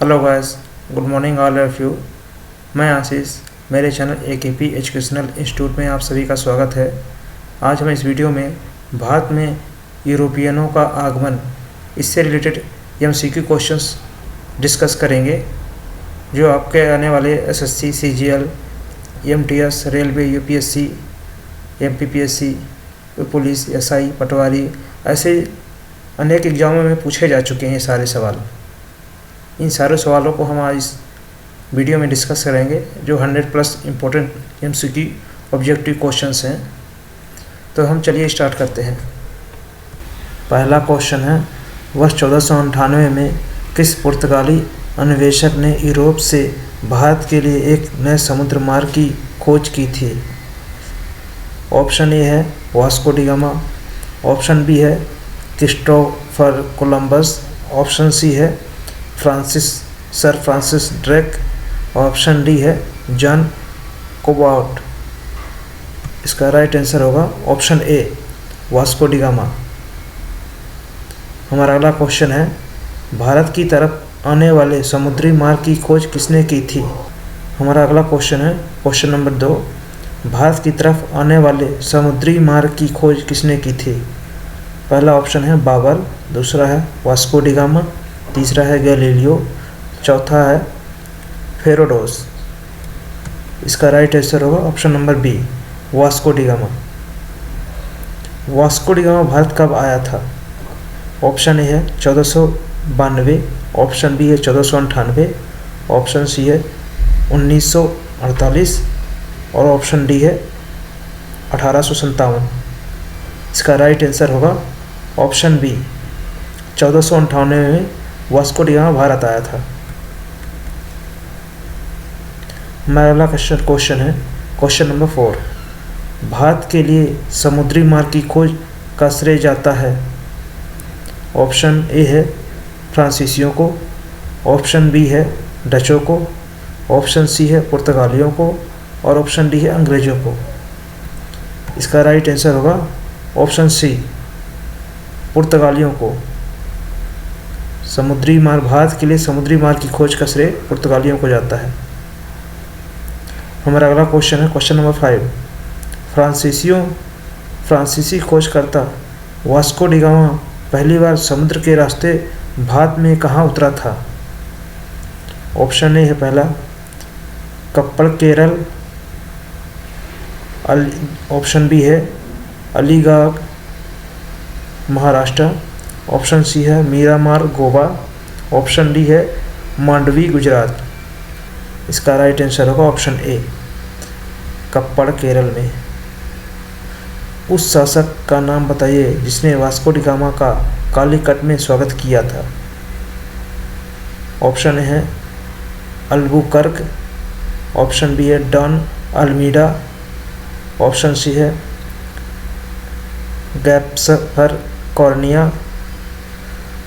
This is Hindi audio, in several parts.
Hello guys, good morning all of you. मैं आशीष, मेरे चैनल AKP एजुकेशनल इंस्टीट्यूट में आप सभी का स्वागत है। आज हम इस वीडियो में भारत में यूरोपियनों का आगमन, इससे रिलेटेड MCQ क्वेश्चंस डिस्कस करेंगे, जो आपके आने वाले SSC, CGL, MTS, railway, UPSC, MPPSC, police, SI, पटवारी, ऐसे अनेक एग्जामों में पूछे जा चुके हैं ये सारे सवाल। इन सारे सवालों को हम आज इस वीडियो में डिस्कस करेंगे, जो 100+ इम्पोर्टेंट MCQ ऑब्जेक्टिव क्वेश्चंस हैं। तो हम चलिए स्टार्ट करते हैं। पहला क्वेश्चन है, वर्ष 1498 में किस पुर्तगाली अन्वेषक ने यूरोप से भारत के लिए एक नए समुद्र मार्ग की खोज की थी? ऑप्शन ए है Vasco da Gama, option B है क्रिस्टोफर कोलंबस, ऑप्शन सी है Sir Francis Drake, option D है जॉन कोबाउट। इसका राइट आंसर होगा option A, Vasco da Gama. हमारा अगला क्वेश्चन है, भारत की तरफ आने वाले समुद्री मार्ग की खोज किसने की थी? हमारा अगला क्वेश्चन है क्वेश्चन नंबर 2, भारत की तरफ आने वाले समुद्री मार्ग की खोज किसने की थी? पहला ऑप्शन है बाबर, दूसरा है वास्को डी गामा, तीसरा है गैलीलियो, चौथा है हेरोडोटस। इसका राइट आंसर होगा option number B, Vasco da Gama. Vasco da Gama Bharat कब आया था? ऑप्शन ए है 1492, ऑप्शन बी है 1498, ऑप्शन सी है 1948 और ऑप्शन डी है 1857। इसका राइट आंसर होगा ऑप्शन बी, 1498 में वास्को डी गामा भारत आया था। हमारा अगला क्वेश्चन है क्वेश्चन नंबर 4, भारत के लिए समुद्री मार्ग की खोज का श्रेय जाता है? ऑप्शन ए है फ्रांसीसियों को, ऑप्शन बी है डचों को, ऑप्शन सी है पुर्तगालियों को और ऑप्शन डी है अंग्रेजों को। इसका राइट आंसर होगा ऑप्शन सी, पुर्तगालियों को। समुद्री मार्ग, भारत के लिए समुद्री मार्ग की खोज का श्रेय पुर्तगालियों को जाता है। हमारा अगला क्वेश्चन है क्वेश्चन नंबर 5, फ्रांसीसी खोजकर्ता वास्को डी गामा पहली बार समुद्र के रास्ते भारत में कहाँ उतरा था? ऑप्शन ए है पहला कप्पड़ केरल, ऑप्शन बी है अलीबाग महाराष्ट्र, ऑप्शन सी है मीरामार गोवा, ऑप्शन डी है मांडवी गुजरात। इसका राइट आंसर होगा ऑप्शन ए, कप्पड़ केरल में। उस शासक का नाम बताइए जिसने वास्को डी गामा का कालीकट में स्वागत किया था? ऑप्शन ए है अल्बुकर्क, ऑप्शन बी है डॉन अल्मीडा, ऑप्शन सी है गैस्पर कॉर्निया,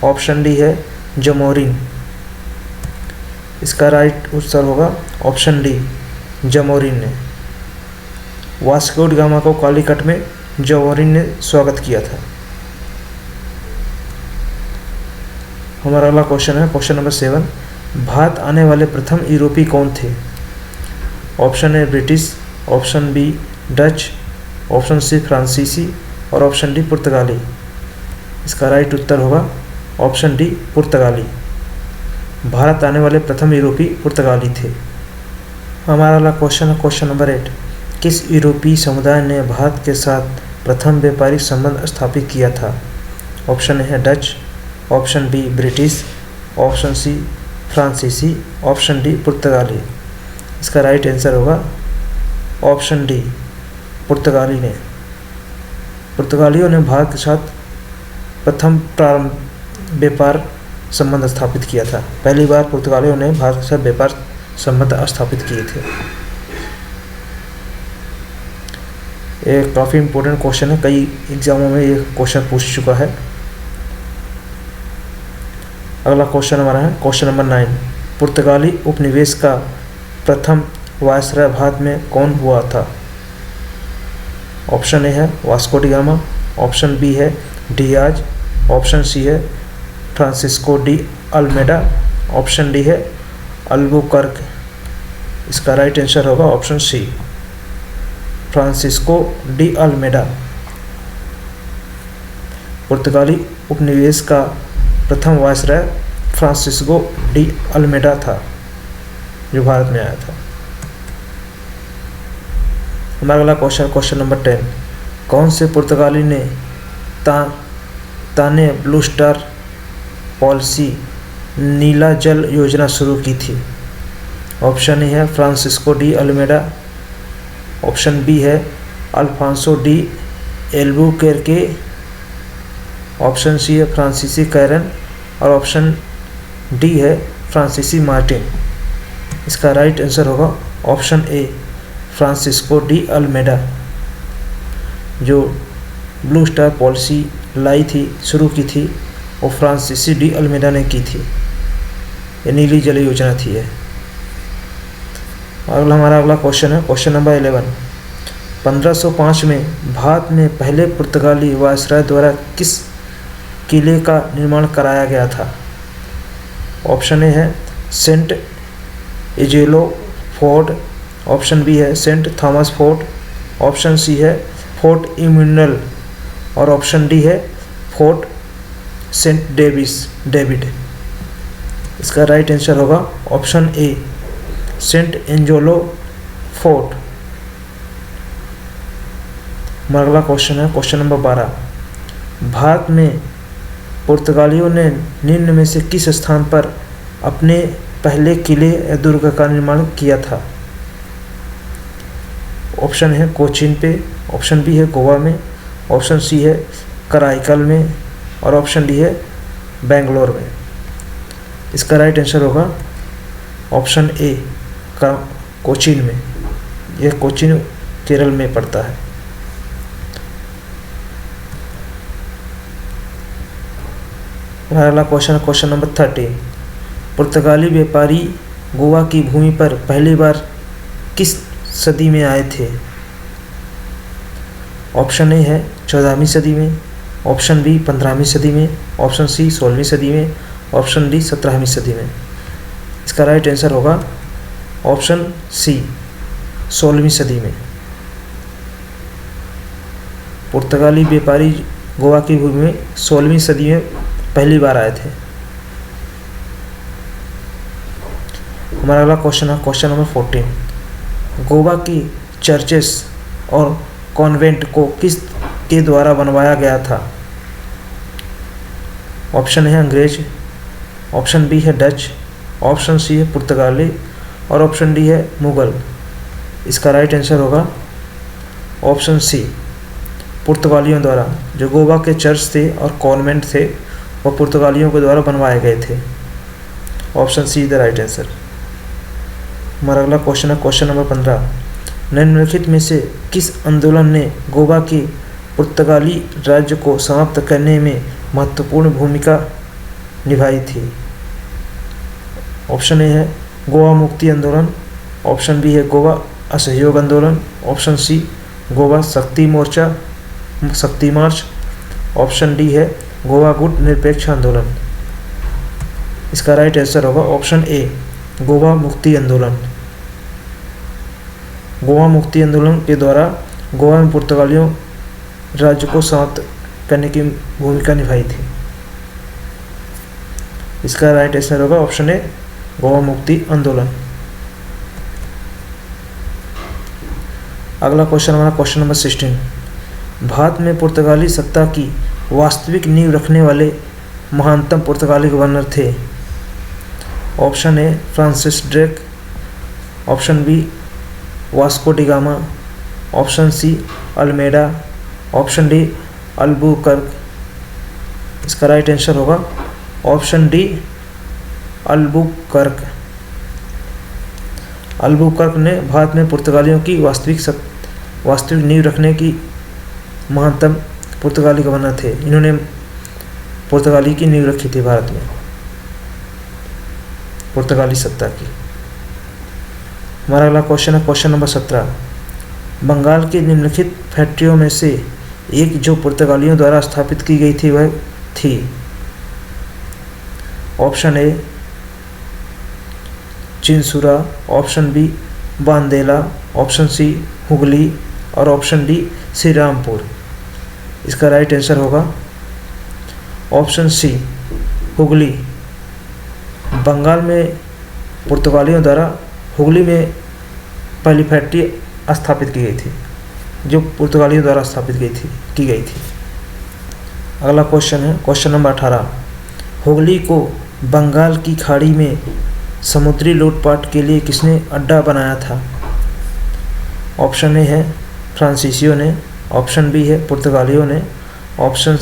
ऑप्शन डी है जमोरिन। इसका राइट उत्तर होगा ऑप्शन डी, जमोरिन ने। वास्को डी गामा को कालीकट में जमोरिन ने स्वागत किया था। हमारा अगला क्वेश्चन है क्वेश्चन नंबर 7, भारत आने वाले प्रथम यूरोपीय कौन थे? Option A British, option B Dutch, option C फ्रांसीसी और ऑप्शन डी पुर्तगाली। इसका राइट उत्तर होगा ऑप्शन डी, पुर्तगाली। भारत आने वाले प्रथम यूरोपीय पुर्तगाली थे। हमारा अगला क्वेश्चन है क्वेश्चन नंबर 8, किस यूरोपीय समुदाय ने भारत के साथ प्रथम व्यापारिक संबंध स्थापित किया था? ऑप्शन ए है Dutch, option B British, option C फ्रांसीसी, ऑप्शन डी पुर्तगाली। इसका राइट आंसर होगा ऑप्शन डी, पुर्तगाली ने। पुर्तगालियों ने भारत के साथ प्रथम प्रारंभ व्यापार संबंध स्थापित किया था। पहली बार पुर्तगालियों ने भारत के साथ व्यापार संबंध स्थापित किए थे। ये काफ़ी इम्पोर्टेंट क्वेश्चन है, कई एग्जामों में ये क्वेश्चन पूछ चुका है। अगला क्वेश्चन हमारा है क्वेश्चन नंबर 9, पुर्तगाली उपनिवेश का प्रथम वायसराय भारत में कौन हुआ था? ऑप्शन ए है Vasco da Gama, option B है डियाज, ऑप्शन सी है Francisco de Almeida, option D है अल्बुकर्क। इसका राइट आंसर होगा option C, Francisco de Almeida. पुर्तगाली उपनिवेश का प्रथम वायसराय फ्रांसिस्को डी अल्मेडा था, जो भारत में आया था। हमारा अगला क्वेश्चन नंबर 10, कौन से पुर्तगाली ने ताने ब्लू स्टार पॉलिसी नीला जल योजना शुरू की थी? ऑप्शन ए है Francisco de Almeida, option B है Alfonso de Albuquerque, option C है फ्रांसीसी कैरन और ऑप्शन डी है फ्रांसीसी मार्टिन। इसका राइट आंसर होगा option A, Francisco de Almeida, जो ब्लू स्टार पॉलिसी लाई थी, शुरू की थी, वो फ्रांसीसी डी अल्मेडा ने की थी। ये नीली जल योजना थी है। हमारा अगला क्वेश्चन है क्वेश्चन नंबर 11, 1505 में भारत में पहले पुर्तगाली वायसराय द्वारा किस किले का निर्माण कराया गया था? ऑप्शन ए है Saint Angelo Fort, option B है Saint Thomas Fort, option C है फोर्ट इम्यूनल और ऑप्शन डी है फोर्ट सेंट डेविड। इसका राइट आंसर होगा option A, Saint Angelo Fort. हमारा अगला क्वेश्चन है क्वेश्चन नंबर 12, भारत में पुर्तगालियों ने निम्न में से किस स्थान पर अपने पहले किले या दुर्ग का निर्माण किया था? ऑप्शन है कोचीन पे, ऑप्शन बी है गोवा में, ऑप्शन सी है कराईकल में और ऑप्शन डी है बेंगलोर में। इसका राइट आंसर होगा ऑप्शन ए, कोचीन में। यह कोचीन केरल में पड़ता है। अगला क्वेश्चन नंबर 13, पुर्तगाली व्यापारी गोवा की भूमि पर पहली बार किस सदी में आए थे? ऑप्शन ए है 14वीं सदी में, ऑप्शन बी 15वीं सदी में, ऑप्शन सी 16वीं सदी में, ऑप्शन डी 17वीं सदी में। इसका राइट आंसर होगा ऑप्शन सी, 16वीं सदी में। पुर्तगाली व्यापारी गोवा की भूमि में 16वीं सदी में पहली बार आए थे। हमारा अगला क्वेश्चन है क्वेश्चन नंबर 14, गोवा की चर्चेस और कॉन्वेंट को किस के द्वारा बनवाया गया था? ऑप्शन है अंग्रेज, ऑप्शन बी है डच, ऑप्शन सी है पुर्तगाली और ऑप्शन डी है मुगल। इसका राइट आंसर होगा ऑप्शन सी, पुर्तगालियों द्वारा। जो गोवा के चर्च थे और कॉन्वेंट थे वो पुर्तगालियों के द्वारा बनवाए गए थे। Option C the right answer. हमारा अगला क्वेश्चन है क्वेश्चन नंबर 15, निम्नलिखित में से किस आंदोलन ने गोवा के पुर्तगाली राज्य को समाप्त करने में महत्वपूर्ण भूमिका निभाई थी? ऑप्शन ए है गोवा मुक्ति आंदोलन, ऑप्शन बी है गोवा असहयोग आंदोलन, ऑप्शन सी गोवा शक्ति मार्च, ऑप्शन डी है गोवा गुट निरपेक्ष आंदोलन। इसका राइट आंसर होगा ऑप्शन ए, गोवा मुक्ति आंदोलन। गोवा मुक्ति आंदोलन के द्वारा गोवा में पुर्तगालियों राज्य को समाप्त करने की भूमिका निभाई थी। इसका राइट आंसर होगा ऑप्शन ए, गोवा मुक्ति आंदोलन। अगला क्वेश्चन हमारा क्वेश्चन नंबर 16, भारत में पुर्तगाली सत्ता की वास्तविक नींव रखने वाले महानतम पुर्तगाली गवर्नर थे? Option A Francis Drake, option B Vasco da Gama, option C Almeida, option D Albuquerque. इसका राइट आंसर होगा ऑप्शन डी अल्बुकर्क। अल्बुकर्क ने भारत में पुर्तगालियों की वास्तविक नींव रखने की महानतम पुर्तगाली गवर्नर थे। इन्होंने पुर्तगाली की नींव रखी थी भारत में, पुर्तगाली सत्ता की। हमारा अगला क्वेश्चन है क्वेश्चन नंबर 17, बंगाल की निम्नलिखित फैक्ट्रियों में से एक जो पुर्तगालियों द्वारा स्थापित की गई थी वह थी? Option A Chinsura, option B Bandel, option C Hooghly और ऑप्शन डी श्रीरामपुर। इसका राइट आंसर होगा ऑप्शन सी हुगली। बंगाल में पुर्तगालियों द्वारा हुगली में पहली फैक्ट्री स्थापित की गई थी, जो पुर्तगालियों द्वारा स्थापित की गई थी। अगला क्वेश्चन है क्वेश्चन नंबर 18। हुगली को बंगाल की खाड़ी में समुद्री लूटपाट के लिए किसने अड्डा बनाया था? ऑप्शन ए है फ्रांसीसियों ने, ऑप्शन बी है पुर्तगालियों ने, ऑप्शन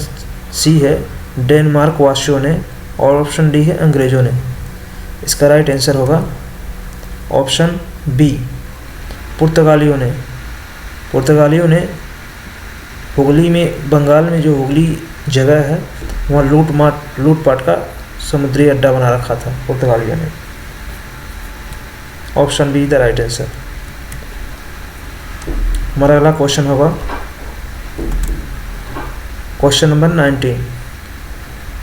सी है डेनमार्क वासियों ने और ऑप्शन डी है अंग्रेज़ों ने। इसका राइट आंसर होगा ऑप्शन बी पुर्तगालियों ने। पुर्तगालियों ने हुगली में, बंगाल में जो हुगली जगह है वहाँ लूटपाट का समुद्री अड्डा बना रखा था पुर्तगालियों ने। Option B the right answer. हमारा अगला क्वेश्चन होगा क्वेश्चन नंबर 19।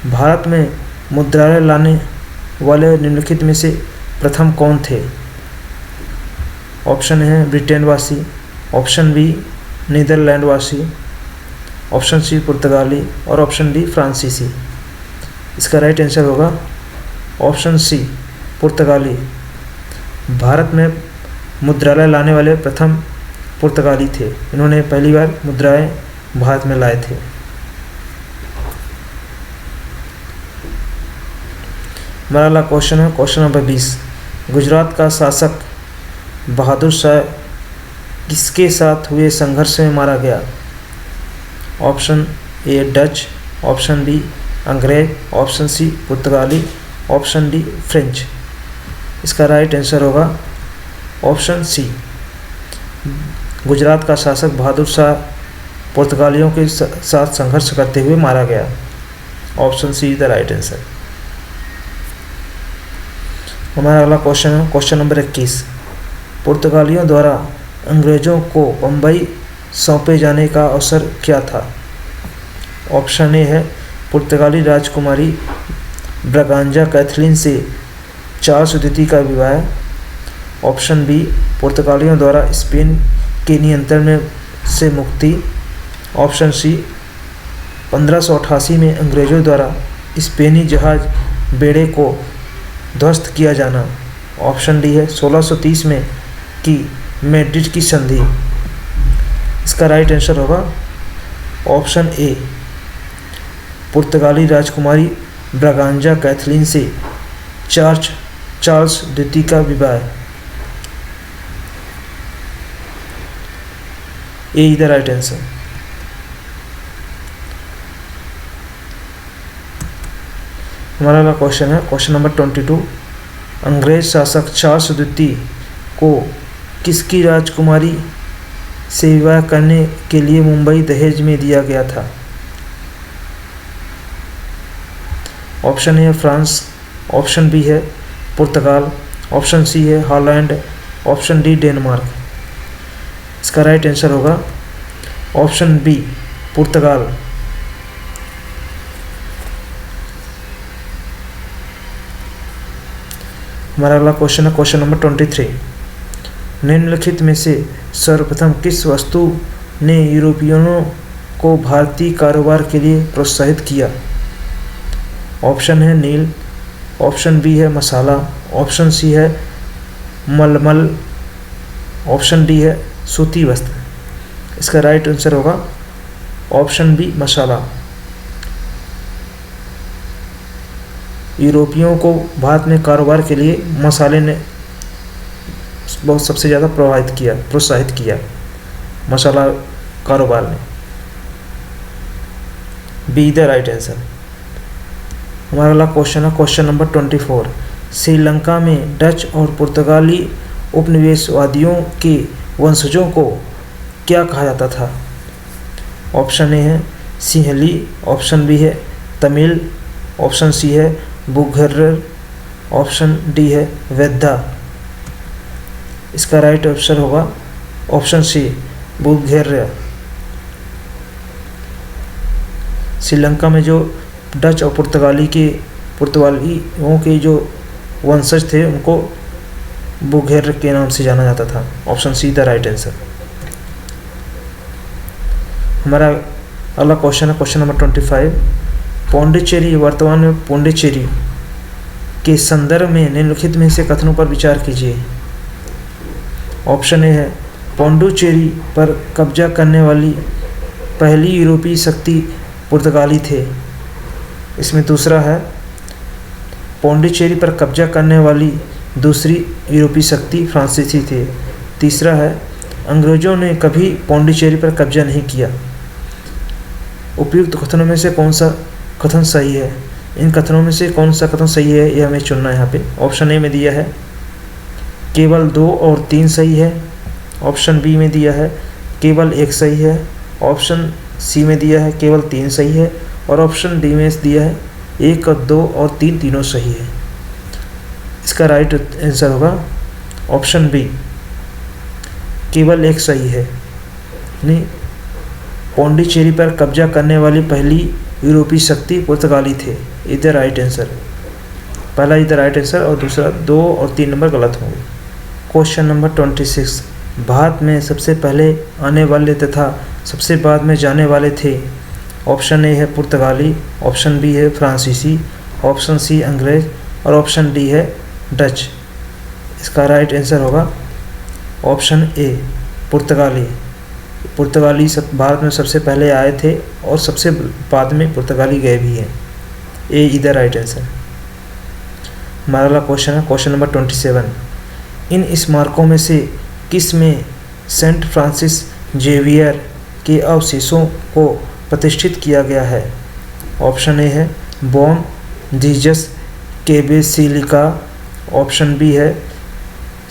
भारत में मुद्रालय लाने वाले निम्नलिखित में से प्रथम कौन थे? ऑप्शन है ब्रिटेन वासी, ऑप्शन बी नीदरलैंड वासी, ऑप्शन सी पुर्तगाली और ऑप्शन डी फ्रांसीसी। इसका राइट आंसर होगा ऑप्शन सी पुर्तगाली। भारत में मुद्रालय लाने वाले प्रथम पुर्तगाली थे। इन्होंने पहली बार मुद्राएं भारत में लाए थे। हमारा अगला क्वेश्चन है क्वेश्चन नंबर 20। गुजरात का शासक बहादुर शाह किसके साथ हुए संघर्ष में मारा गया? Option A Dutch, option B अंग्रेज, ऑप्शन सी पुर्तगाली, ऑप्शन डी फ्रेंच। इसका राइट आंसर होगा ऑप्शन सी। गुजरात का शासक बहादुर शाह पुर्तगालियों के साथ संघर्ष करते हुए मारा गया। Option C the right answer. हमारा अगला क्वेश्चन है क्वेश्चन नंबर 21। पुर्तगालियों द्वारा अंग्रेज़ों को बम्बई सौंपे जाने का अवसर क्या था? ऑप्शन ए है पुर्तगाली राजकुमारी ब्रागांजा कैथरीन से चार्ल्स द्वितीय का विवाह, ऑप्शन बी पुर्तगालियों द्वारा स्पेन के नियंत्रण में से मुक्ति, ऑप्शन सी 1588 में अंग्रेज़ों द्वारा स्पेनी जहाज बेड़े को ध्वस्त किया जाना, ऑप्शन डी है 1630 में की मैड्रिड की संधि। इसका राइट आंसर होगा ऑप्शन ए पुर्तगाली राजकुमारी ब्रागांजा कैथरीन से चार्ल्स द्वितीय का विवाह। ए द राइट आंसर। हमारा अगला क्वेश्चन है क्वेश्चन नंबर 22। अंग्रेज शासक चार्ल्स द्वितीय को किसकी राजकुमारी से विवाह करने के लिए मुंबई दहेज में दिया गया था? ऑप्शन ए है फ्रांस, ऑप्शन बी है पुर्तगाल, ऑप्शन सी है हॉलैंड, ऑप्शन डी डेनमार्क। इसका राइट आंसर होगा ऑप्शन बी पुर्तगाल। हमारा अगला क्वेश्चन है क्वेश्चन नंबर 23। निम्नलिखित में से सर्वप्रथम किस वस्तु ने यूरोपियनों को भारतीय कारोबार के लिए प्रोत्साहित किया? ऑप्शन है नील, ऑप्शन बी है मसाला, ऑप्शन सी है मलमल, ऑप्शन डी है सूती वस्त्र। इसका राइट आंसर होगा ऑप्शन बी मसाला। यूरोपियों को भारत में कारोबार के लिए मसाले ने बहुत सबसे ज़्यादा प्रोत्साहित किया मसाला कारोबार ने। B the right answer. हमारा अगला क्वेश्चन है क्वेश्चन नंबर 24। श्रीलंका में डच और पुर्तगाली उपनिवेशवादियों के वंशजों को क्या कहा जाता था? ऑप्शन ए है सिंहली, ऑप्शन बी है तमिल, ऑप्शन सी है बुघर्र, ऑप्शन डी है वेद्दा। इसका राइट आंसर होगा ऑप्शन सी बुघर्र। श्रीलंका में जो डच और पुर्तगालियों के जो वंशज थे उनको बुघेर के नाम से जाना जाता था। Option C the right answer. हमारा अगला क्वेश्चन है क्वेश्चन नंबर 25। पौंडीचेरी, वर्तमान में पौंडीचेरी के संदर्भ में निम्नलिखित में से कथनों पर विचार कीजिए। ऑप्शन ए है पौंडीचेरी पर कब्जा करने वाली पहली यूरोपीय शक्ति पुर्तगाली थे। इसमें दूसरा है पौंडीचेरी पर कब्जा करने वाली दूसरी यूरोपीय शक्ति फ्रांसीसी थे। तीसरा है अंग्रेज़ों ने कभी पौंडीचेरी पर कब्जा नहीं किया। उपयुक्त कथनों में से कौन सा कथन सही है? इन कथनों में से कौन सा कथन सही है यह हमें चुनना है। यहाँ पे ऑप्शन ए में दिया है केवल 2 और 3 सही है। ऑप्शन बी में दिया है केवल 1 सही है। ऑप्शन सी में दिया है केवल 3 सही है। और ऑप्शन डी में दिया है 1 और 2 और 3 तीनों सही है। इसका राइट आंसर होगा ऑप्शन बी, केवल 1 सही है। नहीं, पौंडीचेरी पर कब्जा करने वाली पहली यूरोपीय शक्ति पुर्तगाली थे। इधर राइट आंसर, पहला इधर राइट आंसर और दूसरा 2 और 3 नंबर गलत होंगे। Question number 26। भारत में सबसे पहले आने वाले तथा सबसे बाद में जाने वाले थे। ऑप्शन ए है पुर्तगाली, ऑप्शन बी है फ्रांसीसी, ऑप्शन सी अंग्रेज और ऑप्शन डी है डच। इसका राइट आंसर होगा ऑप्शन ए पुर्तगाली। पुर्तगाली भारत में सबसे पहले आए थे और सबसे बाद में पुर्तगाली गए भी हैं। ए इधर राइट आंसर। हमारा अगला क्वेश्चन है क्वेश्चन नंबर 27। इन स्मारकों में से किस में सेंट फ्रांसिस जेवियर के अवशेषों को प्रतिष्ठित किया गया है? ऑप्शन ए है बॉम जीजस के बेसिलिका, ऑप्शन बी है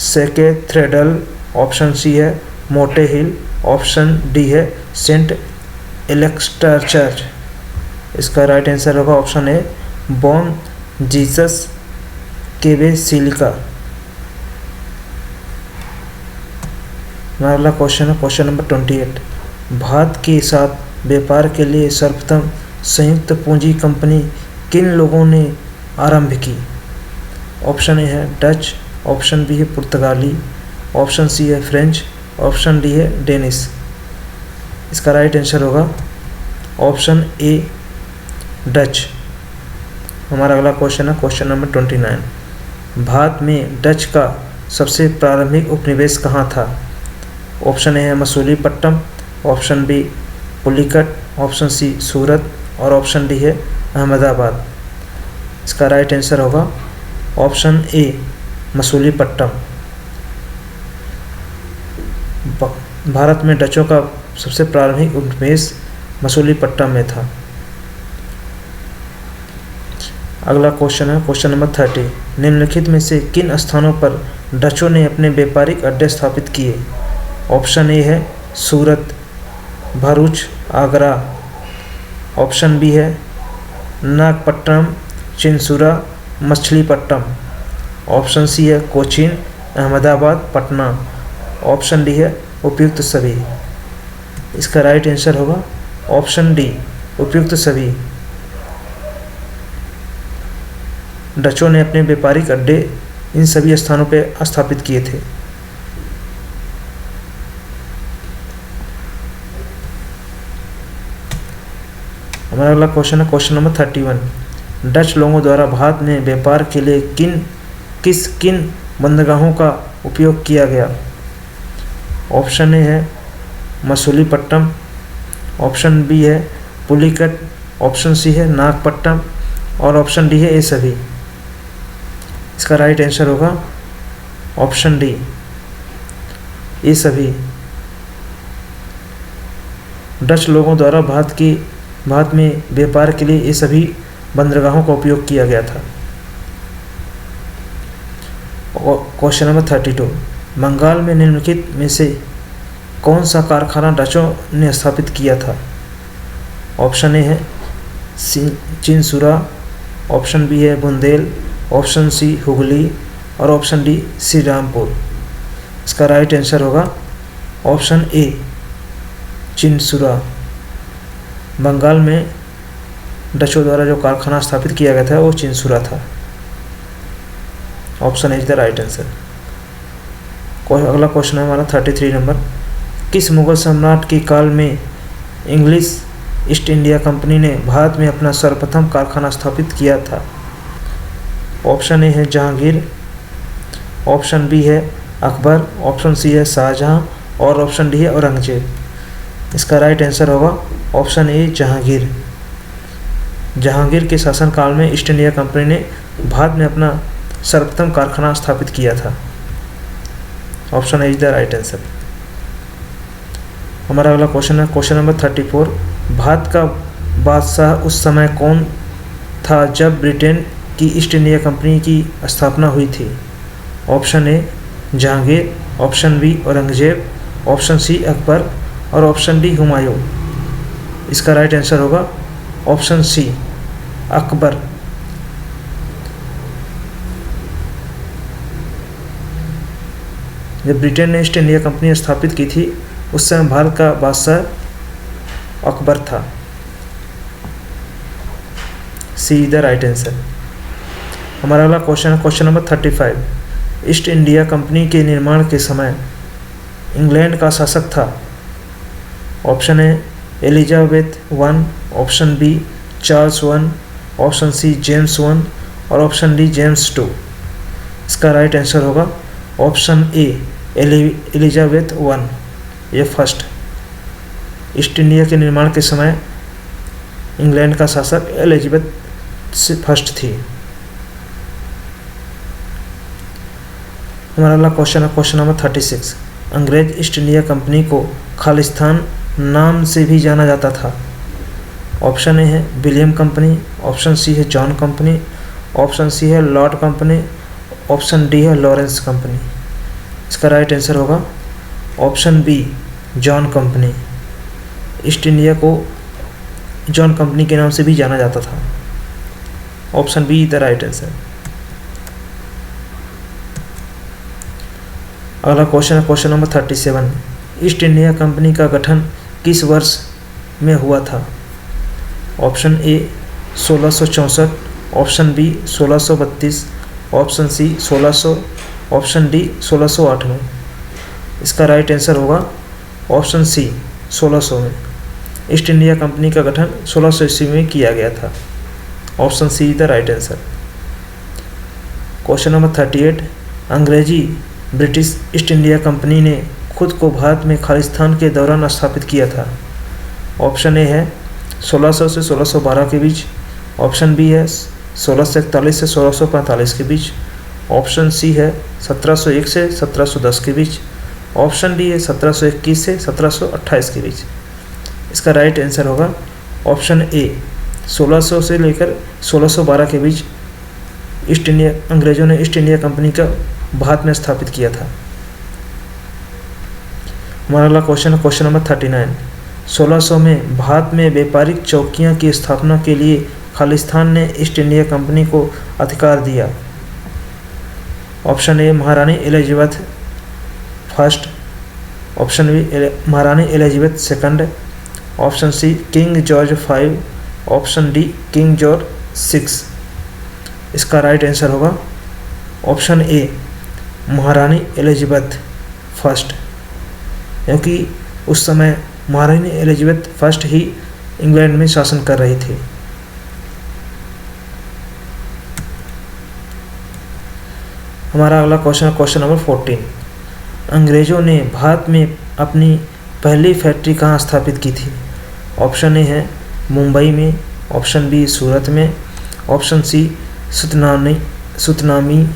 सेकेथ्रेडल, ऑप्शन सी है मोटे हिल, ऑप्शन डी है सेंट एलेक्स्टर चर्च। इसका राइट आंसर होगा ऑप्शन ए बॉम जीसस के बेसिलिका। अगला क्वेश्चन है क्वेश्चन नंबर 28। भारत के साथ व्यापार के लिए सर्वप्रथम संयुक्त पूंजी कंपनी किन लोगों ने आरंभ की? ऑप्शन ए है डच, ऑप्शन बी है पुर्तगाली, ऑप्शन सी है फ्रेंच, ऑप्शन डी है डेनिश। इसका राइट आंसर होगा ऑप्शन ए डच। हमारा अगला क्वेश्चन है क्वेश्चन नंबर 29। भारत में डच का सबसे प्रारंभिक उपनिवेश कहाँ था? ऑप्शन ए है Masulipatnam, option B Pulicat, option C Surat और ऑप्शन डी है अहमदाबाद। इसका राइट आंसर होगा ऑप्शन ए मसूलीपट्टनम। भारत में डचों का सबसे प्रारंभिक उपनिवेश मसूलीपट्टनम में था। अगला क्वेश्चन है क्वेश्चन नंबर 30। निम्नलिखित में से किन स्थानों पर डचों ने अपने व्यापारिक अड्डे स्थापित किए? ऑप्शन ए है सूरत, भरूच, आगरा, ऑप्शन बी है नागपट्टनम, चिंसुरा, मछलीपट्टनम, ऑप्शन सी है कोचीन, अहमदाबाद, पटना, ऑप्शन डी है उपयुक्त सभी। इसका राइट आंसर होगा ऑप्शन डी उपयुक्त सभी। डचों ने अपने व्यापारिक अड्डे इन सभी स्थानों पर स्थापित किए थे। हमारा अगला क्वेश्चन है क्वेश्चन नंबर 31। डच लोगों द्वारा भारत में व्यापार के लिए किन बंदरगाहों का उपयोग किया गया? ऑप्शन ए है मसूलीपट्टनम, ऑप्शन बी है पुलिकट, ऑप्शन सी है नागपट्टनम और ऑप्शन डी है ये सभी। इसका राइट आंसर होगा ऑप्शन डी ये सभी। डच लोगों द्वारा भारत में व्यापार के लिए ये सभी बंदरगाहों का उपयोग किया गया था। Question number 32। बंगाल में निम्नलिखित में से कौन सा कारखाना डचों ने स्थापित किया था? ऑप्शन ए है चिंसुरा, ऑप्शन बी है बुंदेल, ऑप्शन सी हुगली और ऑप्शन डी श्रीरामपुर। इसका राइट आंसर होगा ऑप्शन ए चिंसुरा। बंगाल में डचों द्वारा जो कारखाना स्थापित किया गया था वो चिंसुरा था। Option A is the right answer. अगला क्वेश्चन है हमारा 33 नंबर। किस मुगल सम्राट के काल में इंग्लिश ईस्ट इंडिया कंपनी ने भारत में अपना सर्वप्रथम कारखाना स्थापित किया था? ऑप्शन ए है जहांगीर, ऑप्शन बी है अकबर, ऑप्शन सी है शाहजहां और ऑप्शन डी है औरंगजेब। इसका राइट आंसर होगा ऑप्शन ए जहांगीर। जहांगीर के शासनकाल में ईस्ट इंडिया कंपनी ने भारत में अपना सर्वप्रथम कारखाना स्थापित किया था। Option A is the right answer. हमारा अगला क्वेश्चन है क्वेश्चन नंबर 34। भारत का बादशाह उस समय कौन था जब ब्रिटेन की ईस्ट इंडिया कंपनी की स्थापना हुई थी? Option A Jahangir, option B Aurangzeb, option C Akbar और ऑप्शन डी हुमायूं। इसका राइट आंसर होगा ऑप्शन सी अकबर। जब ब्रिटेन ने ईस्ट इंडिया कंपनी स्थापित की थी उस समय भारत का बादशाह अकबर था। C the right answer. हमारा अगला क्वेश्चन है question number 35। East India Company के निर्माण के समय इंग्लैंड का शासक था? Option A Elizabeth one, option B Charles one, option C James one और ऑप्शन डी जेम्स टू। इसका राइट आंसर होगा ऑप्शन ए एलिजाबेथ वन। ये फर्स्ट ईस्ट इंडिया के निर्माण के समय इंग्लैंड का शासक एलिजाबेथ से फर्स्ट थी। हमारा अगला क्वेश्चन है क्वेश्चन नंबर 36। अंग्रेज ईस्ट इंडिया कंपनी को खालिस्तान नाम से भी जाना जाता था? ऑप्शन ए है विलियम कंपनी, ऑप्शन सी है जॉन कंपनी, ऑप्शन सी है लॉर्ड कंपनी, ऑप्शन डी है लॉरेंस कंपनी। इसका राइट आंसर होगा option B John Company. East India को जॉन कंपनी के नाम से भी जाना जाता था। Option B the right answer. अगला क्वेश्चन है question number 37। East India Company का गठन किस वर्ष में हुआ था? Option A 1664, option B 1632, option C 1600, option D 1608 में। इसका राइट आंसर होगा ऑप्शन सी 1600 में। ईस्ट इंडिया कंपनी का गठन 1600 ईस्वी में किया गया था। Option C the right answer. Question number 38। अंग्रेजी ब्रिटिश ईस्ट इंडिया कंपनी ने खुद को भारत में खालिस्तान के दौरान स्थापित किया था? ऑप्शन ए है 1600 से 1612 के बीच, ऑप्शन बी है 1641 से 1645 के बीच, ऑप्शन सी है 1701 से 1710 के बीच, ऑप्शन डी है 1721 से 1728 के बीच। इसका राइट आंसर होगा ऑप्शन ए 1600 से लेकर 1612 के बीच अंग्रेजों ने ईस्ट इंडिया कंपनी का भारत में स्थापित किया था। हमारा अगला क्वेश्चन है क्वेश्चन नंबर 39। 1600 में भारत में व्यापारिक चौकियां की स्थापना के लिए खालिस्तान ने ईस्ट इंडिया कंपनी को अधिकार दिया? ऑप्शन ए महारानी एलिजाबेथ फर्स्ट, ऑप्शन बी महारानी Elizabeth second, option C King George 5, option D King George 6। इसका राइट आंसर होगा ऑप्शन ए महारानी एलिजाबेथ फर्स्ट, क्योंकि उस समय महारानी एलिजाबेथ फर्स्ट ही इंग्लैंड में शासन कर रही थी। हमारा अगला क्वेश्चन क्वेश्चन नंबर 14। अंग्रेज़ों ने भारत में अपनी पहली फैक्ट्री कहाँ स्थापित की थी? ऑप्शन ए है मुंबई में, ऑप्शन बी सूरत में, ऑप्शन सी सुतनामी,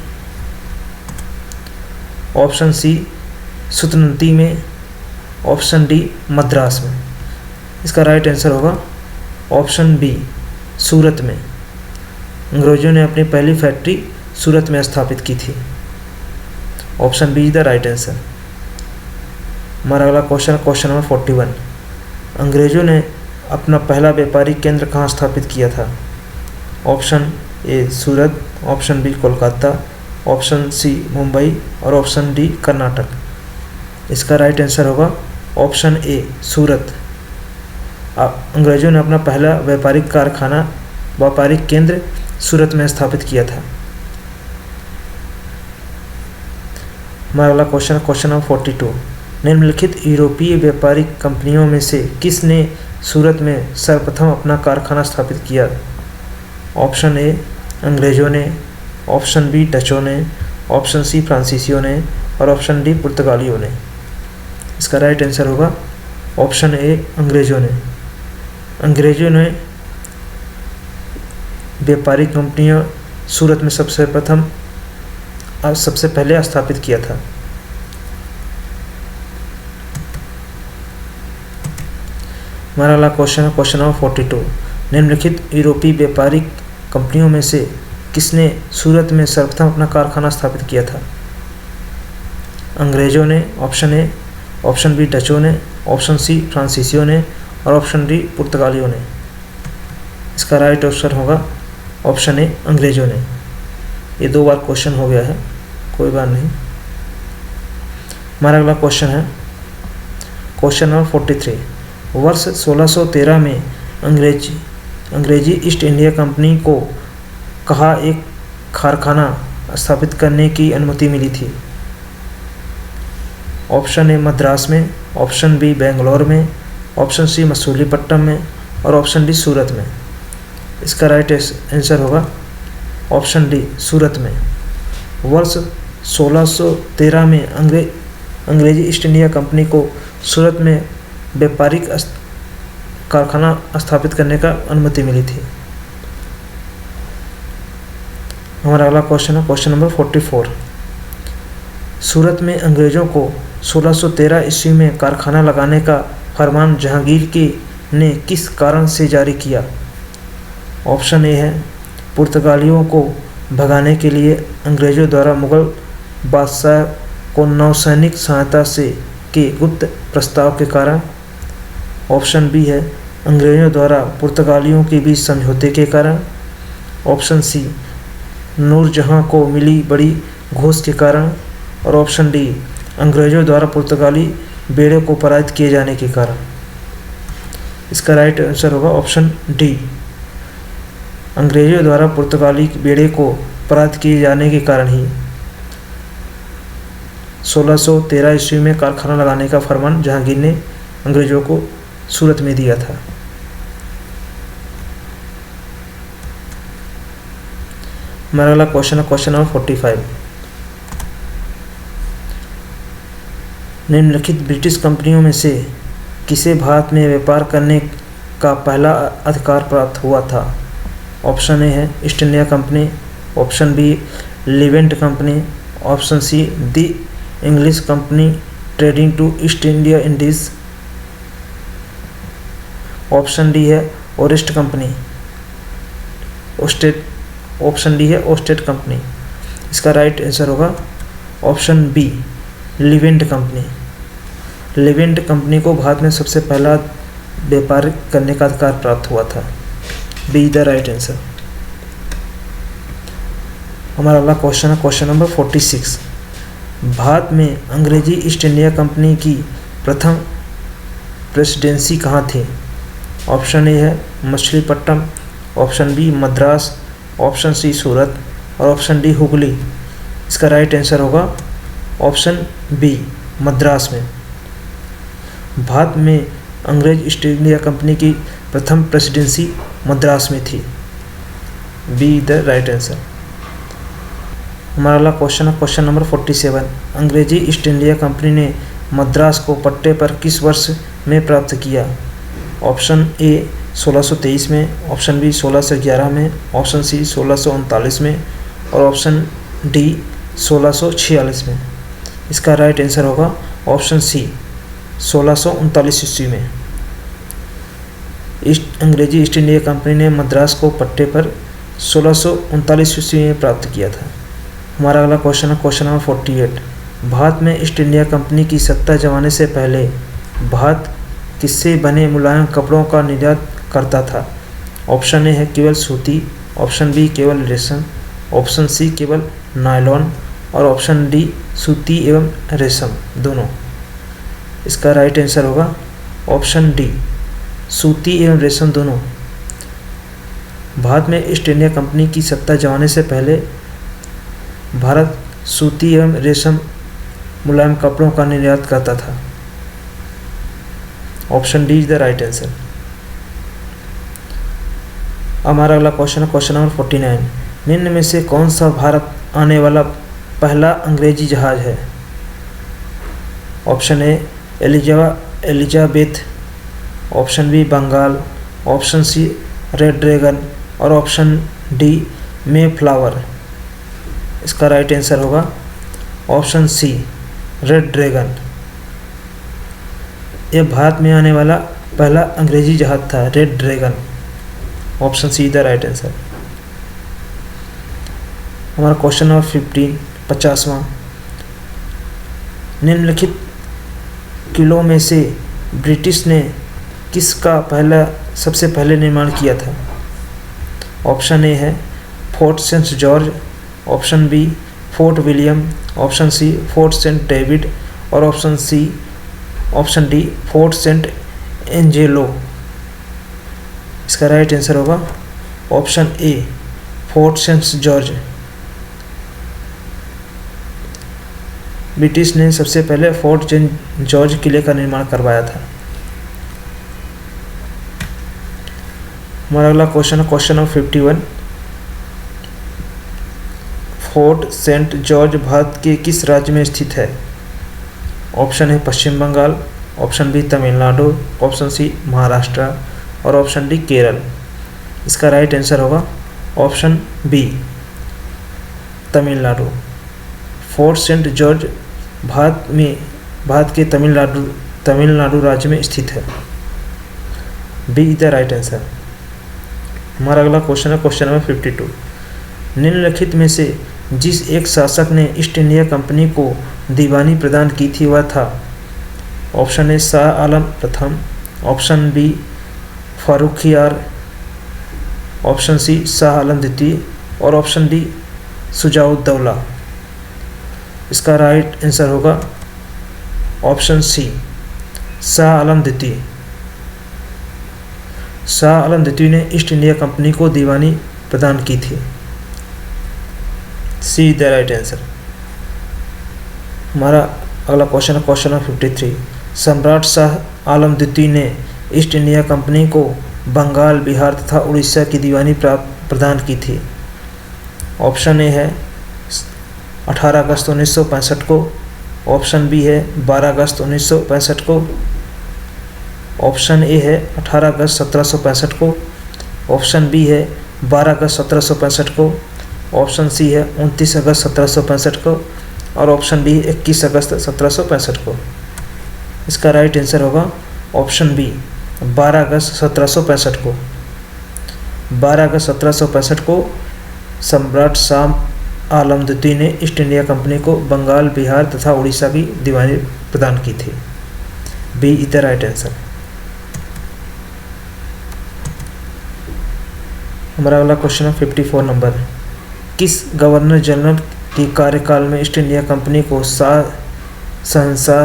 ऑप्शन सी सुतनती में, ऑप्शन डी मद्रास में। इसका राइट आंसर होगा ऑप्शन बी सूरत में। अंग्रेज़ों ने अपनी पहली फैक्ट्री सूरत में स्थापित की थी। Option B is the right answer. हमारा अगला क्वेश्चन क्वेश्चन नंबर 41। अंग्रेज़ों ने अपना पहला व्यापारिक केंद्र कहाँ स्थापित किया था? Option A Surat, option B Kolkata, option C Mumbai और ऑप्शन डी कर्नाटक। इसका राइट आंसर होगा ऑप्शन ए सूरत। अंग्रेज़ों ने अपना पहला व्यापारिक केंद्र सूरत में स्थापित किया था। हमारा अगला क्वेश्चन है क्वेश्चन नंबर 42। निम्नलिखित यूरोपीय व्यापारिक कंपनियों में से किसने सूरत में सर्वप्रथम अपना कारखाना स्थापित किया? ऑप्शन ए अंग्रेज़ों ने, ऑप्शन बी डचों ने, ऑप्शन सी फ्रांसीसियों ने और ऑप्शन डी पुर्तगालियों ने। इसका राइट आंसर होगा ऑप्शन ए अंग्रेज़ों ने। अंग्रेज़ों ने व्यापारिक कंपनियां सूरत में सबसे पहले स्थापित किया था। हमारा अगला क्वेश्चन है क्वेश्चन नंबर 42। निम्नलिखित यूरोपीय व्यापारिक कंपनियों में से किसने सूरत में सर्वप्रथम अपना कारखाना स्थापित किया था? अंग्रेज़ों ने, ऑप्शन ए, ऑप्शन बी डचों ने, ऑप्शन सी फ्रांसीसियों ने और ऑप्शन डी पुर्तगालियों ने। इसका राइट आंसर होगा ऑप्शन ए अंग्रेज़ों ने। ये 2 बार क्वेश्चन हो गया है, कोई बात नहीं। हमारा अगला क्वेश्चन है क्वेश्चन नंबर 43। वर्ष 1613 में अंग्रेजी ईस्ट इंडिया कंपनी को कहाँ एक कारखाना स्थापित करने की अनुमति मिली थी? ऑप्शन ए मद्रास में, ऑप्शन बी बेंगलोर में, ऑप्शन सी मसूलीपट्टनम में और ऑप्शन डी सूरत में। इसका राइट आंसर होगा ऑप्शन डी सूरत में। वर्ष 1613 में अंग्रेजी ईस्ट इंडिया कंपनी को सूरत में व्यापारिक कारखाना स्थापित करने का अनुमति मिली थी। हमारा अगला क्वेश्चन है क्वेश्चन नंबर 44। सूरत में अंग्रेज़ों को 1613 ईस्वी में कारखाना लगाने का फरमान जहांगीर ने किस कारण से जारी किया? ऑप्शन ए है पुर्तगालियों को भगाने के लिए अंग्रेज़ों द्वारा मुग़ल बादशाह को नौसैनिक सहायता से के गुप्त प्रस्ताव के कारण। ऑप्शन बी है अंग्रेज़ों द्वारा पुर्तगालियों के बीच समझौते के कारण। ऑप्शन सी नूरजहां को मिली बड़ी घूस के कारण और ऑप्शन डी अंग्रेज़ों द्वारा पुर्तगाली बेड़े को पराजित किए जाने के कारण। इसका राइट आंसर होगा ऑप्शन डी, अंग्रेज़ों द्वारा पुर्तगाली बेड़े को पराजित किए जाने के कारण ही 1613 ईस्वी में कारखाना लगाने का फरमान जहांगीर ने अंग्रेज़ों को सूरत में दिया था। हमारा अगला क्वेश्चन है क्वेश्चन नंबर 45। निम्नलिखित ब्रिटिश कंपनियों में से किसे भारत में व्यापार करने का पहला अधिकार प्राप्त हुआ था? ऑप्शन ए है East India Company, option B Levant company, option C the English company trading to East India Indies, option D है ओरेस्ट कंपनी, ऑप्शन डी है ओस्टेड कंपनी। इसका राइट आंसर होगा option B Levant company. Levant company को भारत में सबसे पहला व्यापार करने का अधिकार प्राप्त हुआ था। B the right answer. हमारा अगला क्वेश्चन है क्वेश्चन नंबर 46। भारत में अंग्रेजी ईस्ट इंडिया कंपनी की प्रथम प्रेसिडेंसी कहाँ थी? ऑप्शन ए है Machilipatnam, option B Madras, option C Surat और ऑप्शन डी हुगली। इसका राइट आंसर होगा ऑप्शन बी मद्रास में। भारत में अंग्रेज ईस्ट इंडिया कंपनी की प्रथम प्रेसिडेंसी मद्रास में थी। B the right answer. हमारा अगला क्वेश्चन है क्वेश्चन नंबर 47। अंग्रेजी ईस्ट इंडिया कंपनी ने मद्रास को पट्टे पर किस वर्ष में प्राप्त किया? ऑप्शन ए 1623 में, ऑप्शन बी 1611 में, ऑप्शन सी 1639 में और ऑप्शन डी 1646 में। इसका राइट आंसर होगा ऑप्शन सी 1639 ईस्वी में। अंग्रेजी ईस्ट इंडिया कंपनी ने मद्रास को पट्टे पर 1639 ईस्वी में प्राप्त किया था। हमारा अगला क्वेश्चन है क्वेश्चन नंबर 48। भारत में ईस्ट इंडिया कंपनी की सत्ता जमाने से पहले भारत किससे बने मुलायम कपड़ों का निर्यात करता था? ऑप्शन ए है केवल सूती, ऑप्शन बी केवल रेशम, ऑप्शन सी केवल नायलॉन और ऑप्शन डी सूती एवं रेशम दोनों। इसका राइट आंसर होगा ऑप्शन डी सूती एवं रेशम दोनों। भारत में ईस्ट इंडिया कंपनी की सत्ता जमाने से पहले भारत सूती एवं रेशम मुलायम कपड़ों का निर्यात करता था। Option D is the right answer. हमारा अगला क्वेश्चन है क्वेश्चन नंबर 49। निम्न में से कौन सा भारत आने वाला पहला अंग्रेजी जहाज है? Option A Elizabeth, option B Bengal, option C Red Dragon और ऑप्शन डी मे फ्लावर। इसका राइट आंसर होगा ऑप्शन सी रेड ड्रैगन। यह भारत में आने वाला पहला अंग्रेजी जहाज था, Red Dragon. Option C the right answer. हमारा क्वेश्चन नंबर 50वां। निम्नलिखित किलों में से ब्रिटिश ने किसका सबसे पहले निर्माण किया था? ऑप्शन ए है Fort Saint George, option B Fort William, option C Fort Saint David और option D Fort Saint Angelo. इसका राइट आंसर होगा option A Fort Saint George. British ने सबसे पहले फोर्ट सेंट जॉर्ज किले का निर्माण करवाया था। हमारा अगला क्वेश्चन है question number 51। Fort Saint George Bharat के किस राज्य में स्थित है? ऑप्शन है Paschim Bengal, option B Tamil Nadu, option C Maharashtra और ऑप्शन डी केरल। इसका राइट आंसर होगा option B Tamil Nadu. Fort Saint George Bharat के तमिलनाडु राज्य में स्थित है। B is the right answer. हमारा अगला क्वेश्चन है क्वेश्चन नंबर 52। निम्नलिखित में से जिस एक शासक ने ईस्ट इंडिया कंपनी को दीवानी प्रदान की थी वह था? ऑप्शन ए शाह आलम प्रथम, option B Farrukhsiyar, option C Shah Alam द्वितीय और ऑप्शन डी शुजाउद्दौला। इसका राइट आंसर होगा ऑप्शन सी शाह आलम द्वितीय। शाह आलम द्वितीय ने ईस्ट इंडिया कंपनी को दीवानी प्रदान की थी। सी द राइट आंसर। हमारा अगला क्वेश्चन है क्वेश्चन नंबर 53। सम्राट शाह आलम द्वितीय ने ईस्ट इंडिया कंपनी को बंगाल, बिहार तथा उड़ीसा की दीवानी प्रदान की थी। ऑप्शन ए है 18 अगस्त 1965 को, ऑप्शन बी है 12 अगस्त 1965 को, ऑप्शन ए है 18 अगस्त 1765 को, ऑप्शन बी है 12 अगस्त 1765 को, ऑप्शन सी है 29 अगस्त 1765 को और ऑप्शन डी 21 अगस्त 1765 को। इसका राइट आंसर होगा ऑप्शन बी 12 अगस्त 1765 को। 12 अगस्त 1765 को सम्राट शाह आलम द्वितीय ने ईस्ट इंडिया कंपनी को बंगाल, बिहार तथा उड़ीसा की दीवानी प्रदान की थी। B is the right answer. हमारा अगला क्वेश्चन है 54 नंबर। किस गवर्नर जनरल के कार्यकाल में ईस्ट इंडिया कंपनी को शहंशाह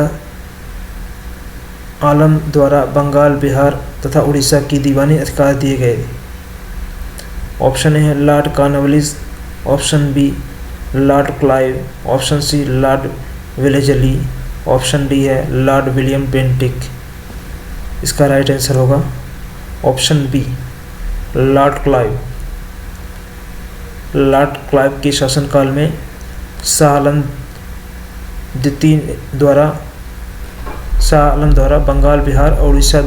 आलम द्वारा बंगाल, बिहार तथा उड़ीसा की दीवानी अधिकार दिए गए? ऑप्शन ए है Lord Cornwallis, option B Lord Clive, option C Lord Wellesley, option D है लॉर्ड विलियम बेंटिक। इसका राइट आंसर होगा option B Lord Clive. Lord Clive के शासनकाल में शाह आलम द्वारा बंगाल, बिहार और उड़ीसा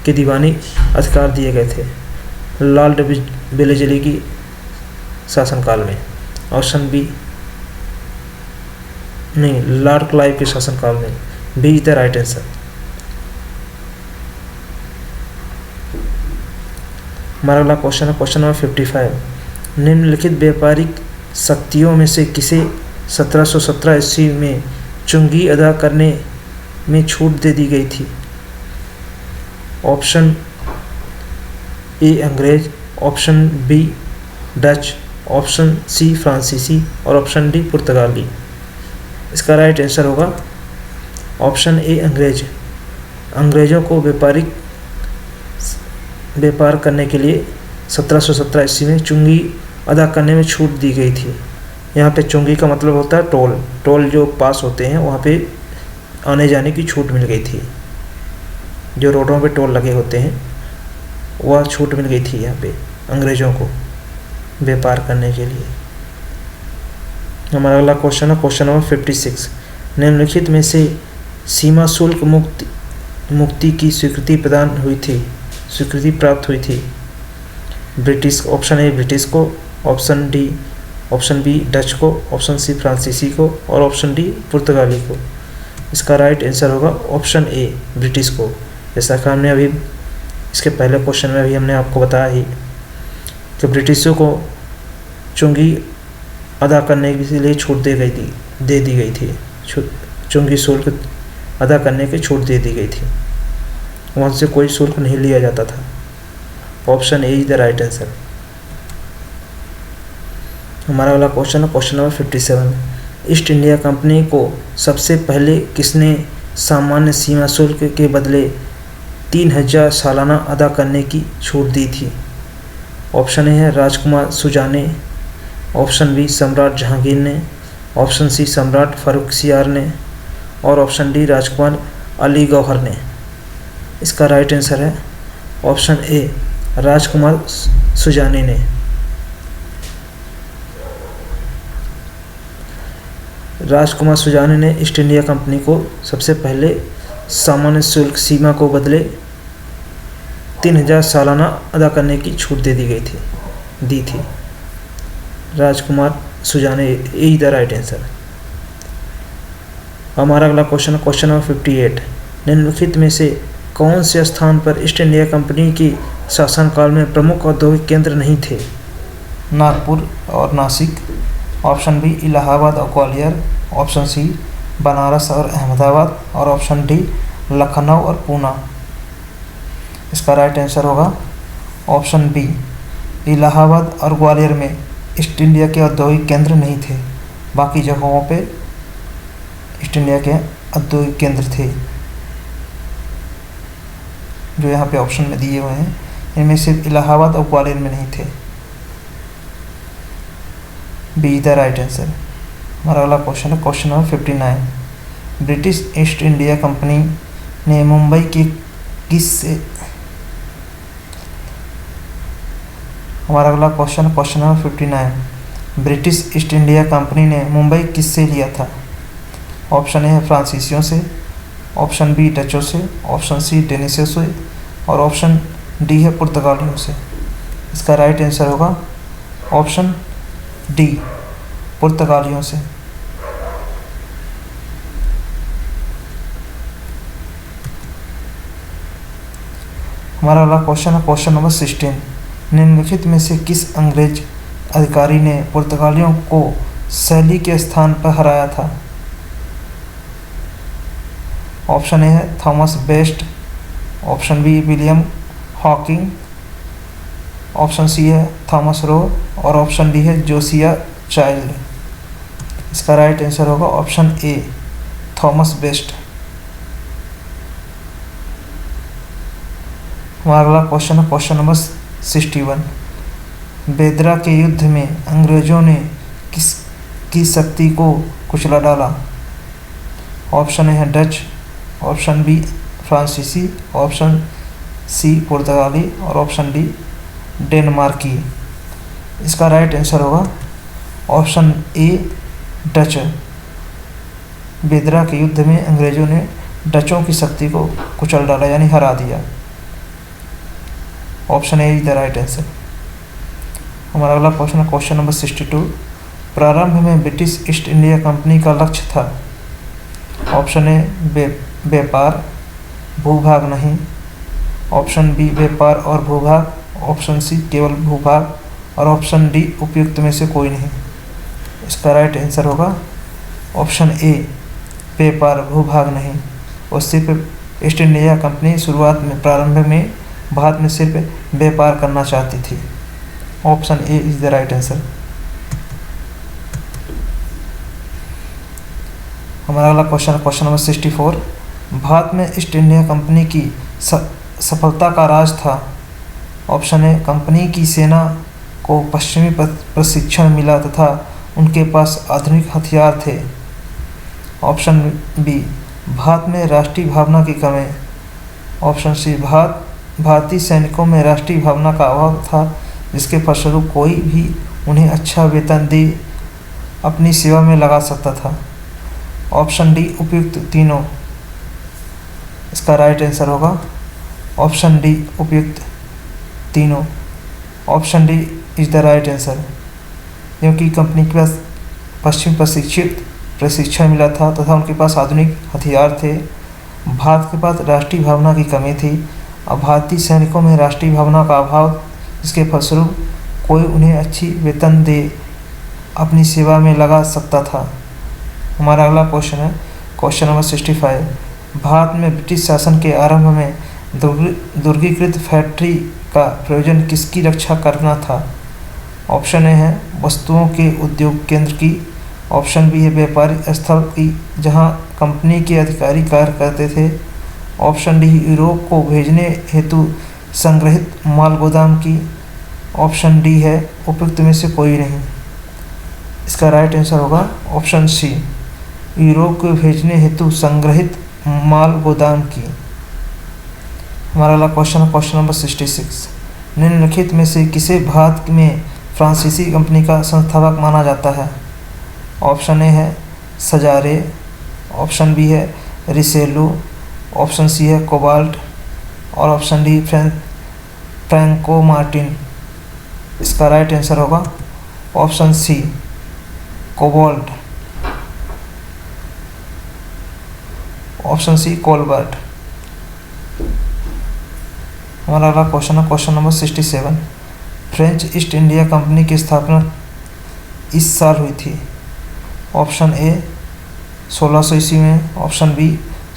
के दीवानी अधिकार दिए गए थे लॉर्ड वेलेस्ली की शासनकाल में। ऑप्शन बी नहीं, लॉर्ड क्लाइव के शासनकाल में। B is the right answer. हमारा अगला क्वेश्चन है क्वेश्चन नंबर 55। निम्नलिखित व्यापारिक शक्तियों में से किसे 1717 ईस्वी में चुंगी अदा करने में छूट दे दी गई थी? ऑप्शन ए अंग्रेज, option B Dutch, option C फ्रांसीसी और ऑप्शन डी पुर्तगाली। इसका राइट आंसर होगा ऑप्शन ए अंग्रेज। अंग्रेज़ों को व्यापार करने के लिए 1717 ईस्वी में चुंगी अदा करने में छूट दी गई थी। यहाँ पे चुंगी का मतलब होता है टोल। टोल जो पास होते हैं वहाँ पे आने जाने की छूट मिल गई थी। जो रोडों पे टोल लगे होते हैं वह छूट मिल गई थी यहाँ पे अंग्रेज़ों को व्यापार करने के लिए। हमारा अगला क्वेश्चन है क्वेश्चन नंबर 56। निम्नलिखित में से सीमा शुल्क मुक्ति की स्वीकृति प्राप्त हुई थी। ब्रिटिश, ऑप्शन ए ब्रिटिश को, ऑप्शन बी डच को, ऑप्शन सी फ्रांसीसी को और ऑप्शन डी पुर्तगाली को। इसका राइट आंसर होगा ऑप्शन ए ब्रिटिश को। जैसा कि हमने अभी इसके पहले क्वेश्चन में अभी हमने आपको बताया ही कि ब्रिटिशों को चुंगी अदा करने के लिए छूट दे दी गई थी। चुंगी शुल्क अदा करने की छूट दे दी गई थी, वहाँ से कोई शुल्क नहीं लिया जाता था। Option A is the right answer. हमारा अगला क्वेश्चन है question number 57। East India company को सबसे पहले किसने सामान्य सीमा शुल्क के बदले 3000 सालाना अदा करने की छूट दी थी? ऑप्शन ए है राजकुमार सुजाने, ऑप्शन बी सम्राट जहांगीर ने, ऑप्शन सी सम्राट फारुखसियार ने और ऑप्शन डी राजकुमार अली गौहर ने। इसका राइट आंसर है ऑप्शन ए राजकुमार सुजाने ने। राजकुमार सुजाने ने ईस्ट इंडिया कंपनी को सबसे पहले सामान्य शुल्क सीमा को बदले 3000 सालाना अदा करने की छूट दी थी। राजकुमार सुजाने इज द राइट आंसर। हमारा अगला क्वेश्चन क्वेश्चन नंबर 58। निम्नलिखित में से कौन से स्थान पर ईस्ट इंडिया कंपनी की शासनकाल में प्रमुख औद्योगिक केंद्र नहीं थे? नागपुर और नासिक, ऑप्शन बी इलाहाबाद और ग्वालियर, ऑप्शन सी बनारस और अहमदाबाद और ऑप्शन डी लखनऊ और पूना। इसका राइट आंसर होगा ऑप्शन बी इलाहाबाद और ग्वालियर में ईस्ट इंडिया के औद्योगिक केंद्र नहीं थे। बाकी जगहों पे ईस्ट इंडिया के औद्योगिक केंद्र थे जो यहाँ पे ऑप्शन में दिए हुए हैं। इनमें सिर्फ इलाहाबाद और ग्वालियर में नहीं थे। B the right answer. हमारा अगला क्वेश्चन है question number 59। British east India company ने मुंबई के हमारा अगला question number 59। British east India company ने मुंबई किससे लिया था? ऑप्शन ए है फ्रांसीसियों से, ऑप्शन बी डचों से, ऑप्शन सी डेनिशों से और ऑप्शन डी है पुर्तगालियों से। इसका राइट आंसर होगा ऑप्शन डी पुर्तगालियों से। हमारा अगला क्वेश्चन है क्वेश्चन नंबर 16। निम्नलिखित में से किस अंग्रेज अधिकारी ने पुर्तगालियों को शैली के स्थान पर हराया था? ऑप्शन ए है Thomas Best, option B William Hawking, option C है थॉमस रो और ऑप्शन डी है जोसिया चाइल्ड। इसका राइट आंसर होगा ऑप्शन ए थॉमस बेस्ट। हमारा अगला क्वेश्चन है क्वेश्चन नंबर 61। बेदरा के युद्ध में अंग्रेजों ने किसकी शक्ति को कुचला डाला? ऑप्शन ए है डच, ऑप्शन बी फ्रांसीसी, ऑप्शन सी पुर्तगाली और ऑप्शन डी डेनमार्की। इसका राइट आंसर होगा ऑप्शन ए डच। बेदरा के युद्ध में अंग्रेजों ने डचों की शक्ति को कुचल डाला यानी हरा दिया। Option A is the right answer. हमारा अगला क्वेश्चन है क्वेश्चन नंबर 62। प्रारंभ में ब्रिटिश ईस्ट इंडिया कंपनी का लक्ष्य था। ऑप्शन ए व्यापार, भूभाग नहीं, ऑप्शन बी व्यापार और भूभाग, ऑप्शन सी केवल भूभाग और ऑप्शन डी उपयुक्त में से कोई नहीं। इसका राइट आंसर होगा ऑप्शन ए व्यापार, भूभाग नहीं। और सिर्फ ईस्ट इंडिया कंपनी शुरुआत में प्रारंभ में भारत में सिर्फ व्यापार करना चाहती थी। Option A is the right answer. हमारा अगला क्वेश्चन नंबर 64। भारत में ईस्ट इंडिया कंपनी की सफलता का राज था। ऑप्शन ए कंपनी की सेना को पश्चिमी प्रशिक्षण मिला तथा उनके पास आधुनिक हथियार थे। ऑप्शन बी, भारत में राष्ट्रीय भावना की कमी। ऑप्शन सी, भारतीय सैनिकों में राष्ट्रीय भावना का अभाव था, जिसके फलस्वरूप कोई भी उन्हें अच्छा वेतन दे अपनी सेवा में लगा सकता था। ऑप्शन डी, उपयुक्त तीनों। इसका राइट आंसर होगा ऑप्शन डी, उपयुक्त तीनों। Option D is the right answer, क्योंकि कंपनी के पास पश्चिम प्रशिक्षण मिला था तथा उनके पास आधुनिक हथियार थे। भारत के पास राष्ट्रीय भावना की कमी थी और भारतीय सैनिकों में राष्ट्रीय भावना का अभाव, जिसके फलस्वरूप कोई उन्हें अच्छी वेतन दे अपनी सेवा में लगा सकता था। हमारा अगला क्वेश्चन है क्वेश्चन नंबर 65। भारत में ब्रिटिश शासन के आरंभ में दुर्गीकृत फैक्ट्री का प्रयोजन किसकी रक्षा करना था। ऑप्शन ए है वस्तुओं के उद्योग केंद्र की। ऑप्शन बी है व्यापारिक स्थल की, जहां कंपनी के अधिकारी कार्य करते थे। ऑप्शन डी, यूरोप को भेजने हेतु संग्रहित माल गोदाम की। ऑप्शन डी है उपयुक्त में से कोई नहीं। इसका राइट आंसर होगा ऑप्शन सी, यूरोप को भेजने हेतु संग्रहित माल गोदाम की। हमारा अगला क्वेश्चन नंबर 66। निम्नलिखित में से किसे भारत में फ्रांसीसी कंपनी का संस्थापक माना जाता है। ऑप्शन ए है सजारे। ऑप्शन बी है रिसेलू। ऑप्शन सी है कोबाल्ट और ऑप्शन डी फ्रैंको मार्टिन। इसका राइट आंसर होगा option C, cobalt. Option C, Colbert. हमारा अगला question number 67। French East India Company की स्थापना इस साल हुई थी। ऑप्शन ए 1600 ईस्वी में। ऑप्शन बी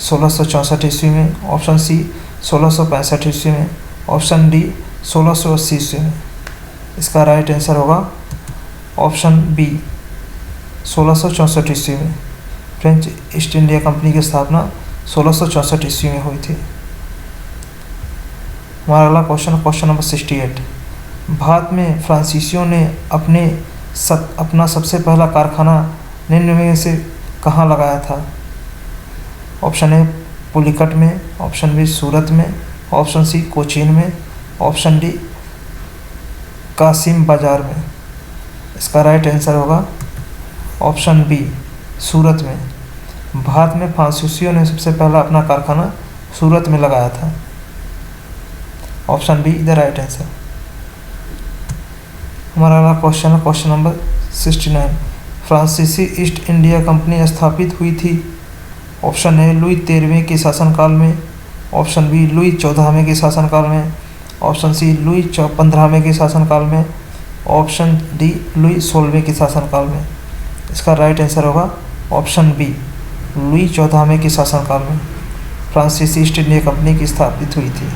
1664 ईस्वी में। ऑप्शन सी 1665 ईस्वी में। ऑप्शन डी 1680 ईस्वी में। इसका राइट आंसर होगा ऑप्शन बी, 1664 ईस्वी में। फ्रेंच ईस्ट इंडिया कंपनी की स्थापना 1664 ईस्वी में हुई थी। हमारा अगला क्वेश्चन नंबर 68। भारत में फ्रांसीसियों ने अपना सबसे पहला कारखाना निम्न में से कहाँ लगाया था। ऑप्शन ए पुलिकट में। ऑप्शन बी सूरत में। ऑप्शन सी कोचीन में। ऑप्शन डी कासिम बाजार में। इसका राइट आंसर होगा ऑप्शन बी, सूरत में। भारत में फ्रांसीसियों ने सबसे पहला अपना कारखाना सूरत में लगाया था। Option B the right answer. हमारा अगला क्वेश्चन नंबर 69। फ्रांसीसी ईस्ट इंडिया कंपनी स्थापित हुई थी। ऑप्शन ए लुई 13वें के शासनकाल में। ऑप्शन बी लुई 14वें के शासनकाल में। ऑप्शन सी लुई 15वें के शासनकाल में। ऑप्शन डी लुई 16वें के शासनकाल में। इसका राइट आंसर होगा ऑप्शन बी, लुई 14वें के शासनकाल में फ्रांसीसी ईस्ट इंडिया कंपनी की स्थापित हुई थी।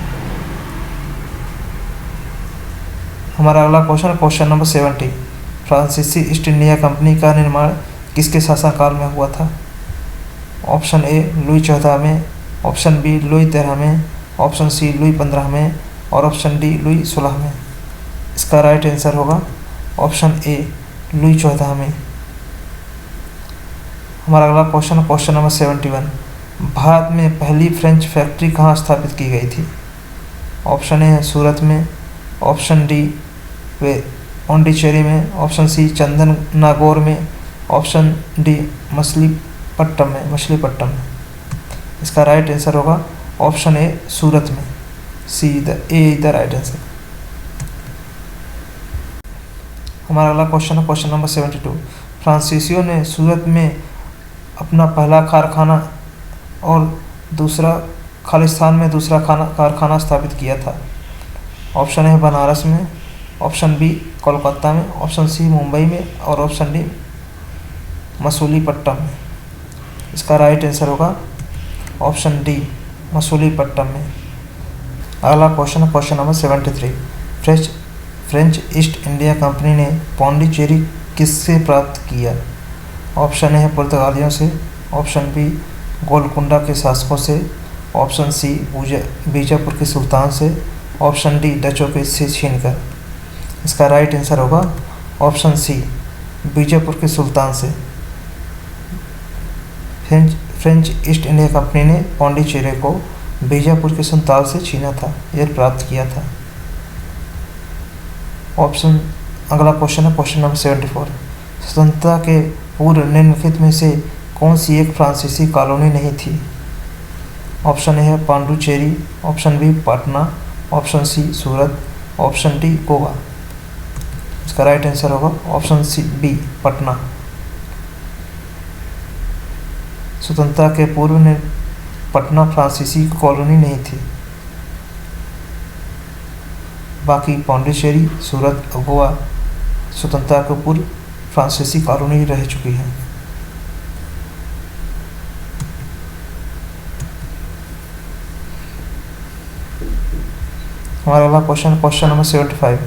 हमारा अगला क्वेश्चन नंबर 70। फ्रांसीसी ईस्ट इंडिया कंपनी का निर्माण किसके शासनकाल में हुआ था। ऑप्शन ए लुई 14वें। ऑप्शन बी लुई 13वें। ऑप्शन सी लुई 15वें और ऑप्शन डी लुई 16वें। इसका राइट आंसर होगा ऑप्शन ए, लुई 14वें। हमारा अगला क्वेश्चन नंबर 71। भारत में पहली फ्रेंच फैक्ट्री कहाँ स्थापित की गई थी। ऑप्शन ए है सूरत में। ऑप्शन डी पौंडीचेरी में। ऑप्शन सी चंदन नागौर में। ऑप्शन डी मछलीपट्टम में। इसका राइट आंसर होगा ऑप्शन ए, सूरत में। सी ए द राइट आंसर। हमारा अगला क्वेश्चन नंबर 72। फ्रांसीसियों ने सूरत में अपना पहला कारखाना और दूसरा खालिस्तान में दूसरा कारखाना स्थापित किया था। ऑप्शन है बनारस में। ऑप्शन बी कोलकाता में। ऑप्शन सी मुंबई में और ऑप्शन डी मसूलीपट्टम में। इसका राइट आंसर होगा ऑप्शन डी, मसूलीपट्टम में। अगला question number 73। French East India company ने पौंडीचेरी किससे प्राप्त किया। ऑप्शन ए है पुर्तगालियों से। ऑप्शन बी गोलकुंडा के शासकों से। ऑप्शन सी बीजापुर के सुल्तान से। ऑप्शन डी डचों के से छीनकर। इसका राइट आंसर होगा ऑप्शन सी, बीजापुर के सुल्तान से। फ्रेंच ईस्ट इंडिया कंपनी ने पौंडीचेरी को बीजापुर के सुल्तान से छीना था, यह प्राप्त किया था। अगला क्वेश्चन है क्वेश्चन नंबर 74। स्वतंत्रता के पूर्व निम्नलिखित में से कौन सी एक फ्रांसीसी कॉलोनी नहीं थी? ऑप्शन ए है Pondicherry, option B Patna, option C Surat, option D Goa. इसका राइट आंसर होगा ऑप्शन सी बी पटना। स्वतंत्रता के पूर्व में पटना फ्रांसीसी कॉलोनी नहीं थी, बाकी पांडिचेरी, सूरत और गोवा स्वतंत्रता के पूर्व फ्रांसीसी कॉलोनी रह चुकी है। हमारा अगला क्वेश्चन नंबर 75।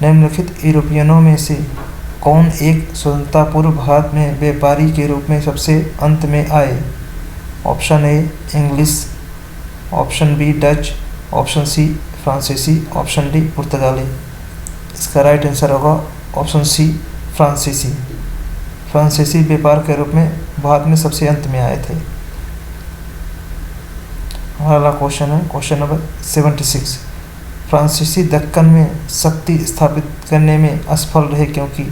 निम्नलिखित यूरोपियनों में से कौन एक स्वतंत्रता पूर्व भारत में व्यापारी के रूप में सबसे अंत में आए? Option A English, option B Dutch, option C फ्रांसीसी, ऑप्शन डी पुर्तगाली। इसका राइट आंसर होगा ऑप्शन सी फ्रांसीसी। फ्रांसीसी व्यापार के रूप में भारत में सबसे अंत में आए थे। हमारा अगला क्वेश्चन है क्वेश्चन नंबर 76। फ्रांसीसी दक्कन में शक्ति स्थापित करने में असफल रहे क्योंकि?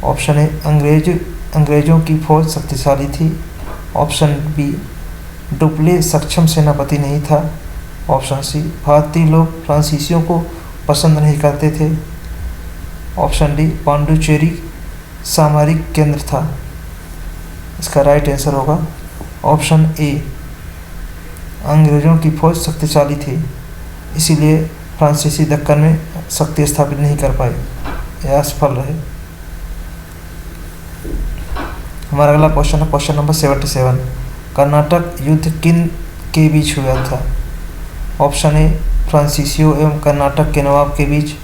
ऑप्शन ए अंग्रेजों की फौज शक्तिशाली थी, ऑप्शन बी डुप्ले सक्षम सेनापति नहीं था, ऑप्शन सी भारतीय लोग फ्रांसीसियों को पसंद नहीं करते थे, ऑप्शन डी पांडुचेरी सामरिक केंद्र था। इसका राइट आंसर होगा ऑप्शन ए अंग्रेजों की फौज शक्तिशाली थी, इसीलिए फ्रांसीसी दक्कन में शक्ति स्थापित नहीं कर पाए, यह असफल रहे। हमारा अगला क्वेश्चन है क्वेश्चन नंबर 77। कर्नाटक युद्ध किन के बीच हुआ था? ऑप्शन ए फ्रांसीसियों एवं कर्नाटक के नवाब के बीच,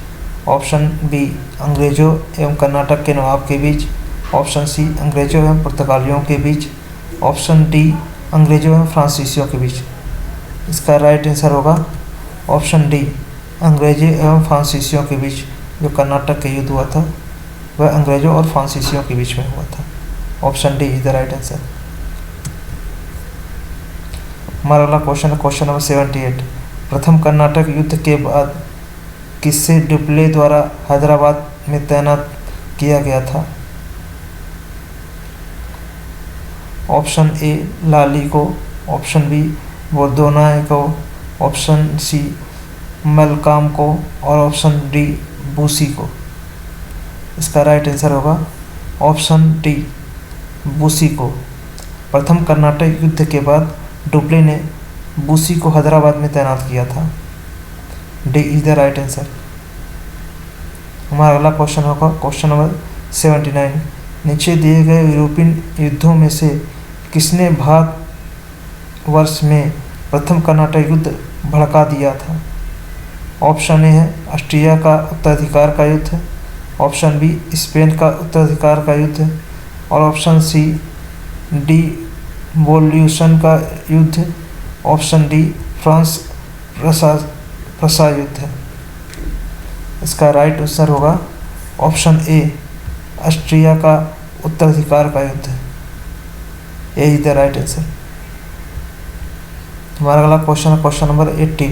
ऑप्शन बी अंग्रेजों एवं कर्नाटक के नवाब के बीच, ऑप्शन सी अंग्रेजों एवं पुर्तगालियों के बीच, ऑप्शन डी अंग्रेजों एवं फ्रांसीसियों के बीच। इसका राइट आंसर होगा ऑप्शन डी अंग्रेजों एवं फ्रांसीसियों के बीच। जो कर्नाटक का युद्ध हुआ था वह अंग्रेजों और फ्रांसीसियों के बीच में हुआ था। Option D is the right answer. हमारा अगला क्वेश्चन है क्वेश्चन नंबर 78। प्रथम कर्नाटक युद्ध के बाद किसे डुप्ले द्वारा हैदराबाद में तैनात किया गया था? ऑप्शन ए लाली को, ऑप्शन बी बोरदोनाय को, ऑप्शन सी मलकाम को और ऑप्शन डी बूसी को। इसका राइट आंसर होगा ऑप्शन डी बूसी को। प्रथम कर्नाटक युद्ध के बाद डुप्ले ने बूसी को हैदराबाद में तैनात किया था। D is the right answer. हमारा अगला क्वेश्चन होगा क्वेश्चन नंबर 79। नीचे दिए गए यूरोपियन युद्धों में से किसने भारतवर्ष में प्रथम कर्नाटक युद्ध भड़का दिया था? ऑप्शन ए है ऑस्ट्रिया का उत्तराधिकार का युद्ध, ऑप्शन बी स्पेन का उत्तराधिकार का युद्ध और ऑप्शन सी डिवोल्यूशन का युद्ध, ऑप्शन डी फ्रांस प्रसा युद्ध। इसका राइट आंसर होगा ऑप्शन ए ऑस्ट्रिया का उत्तराधिकार का युद्ध। ये इज द राइट आंसर। हमारा अगला क्वेश्चन है क्वेश्चन नंबर 80।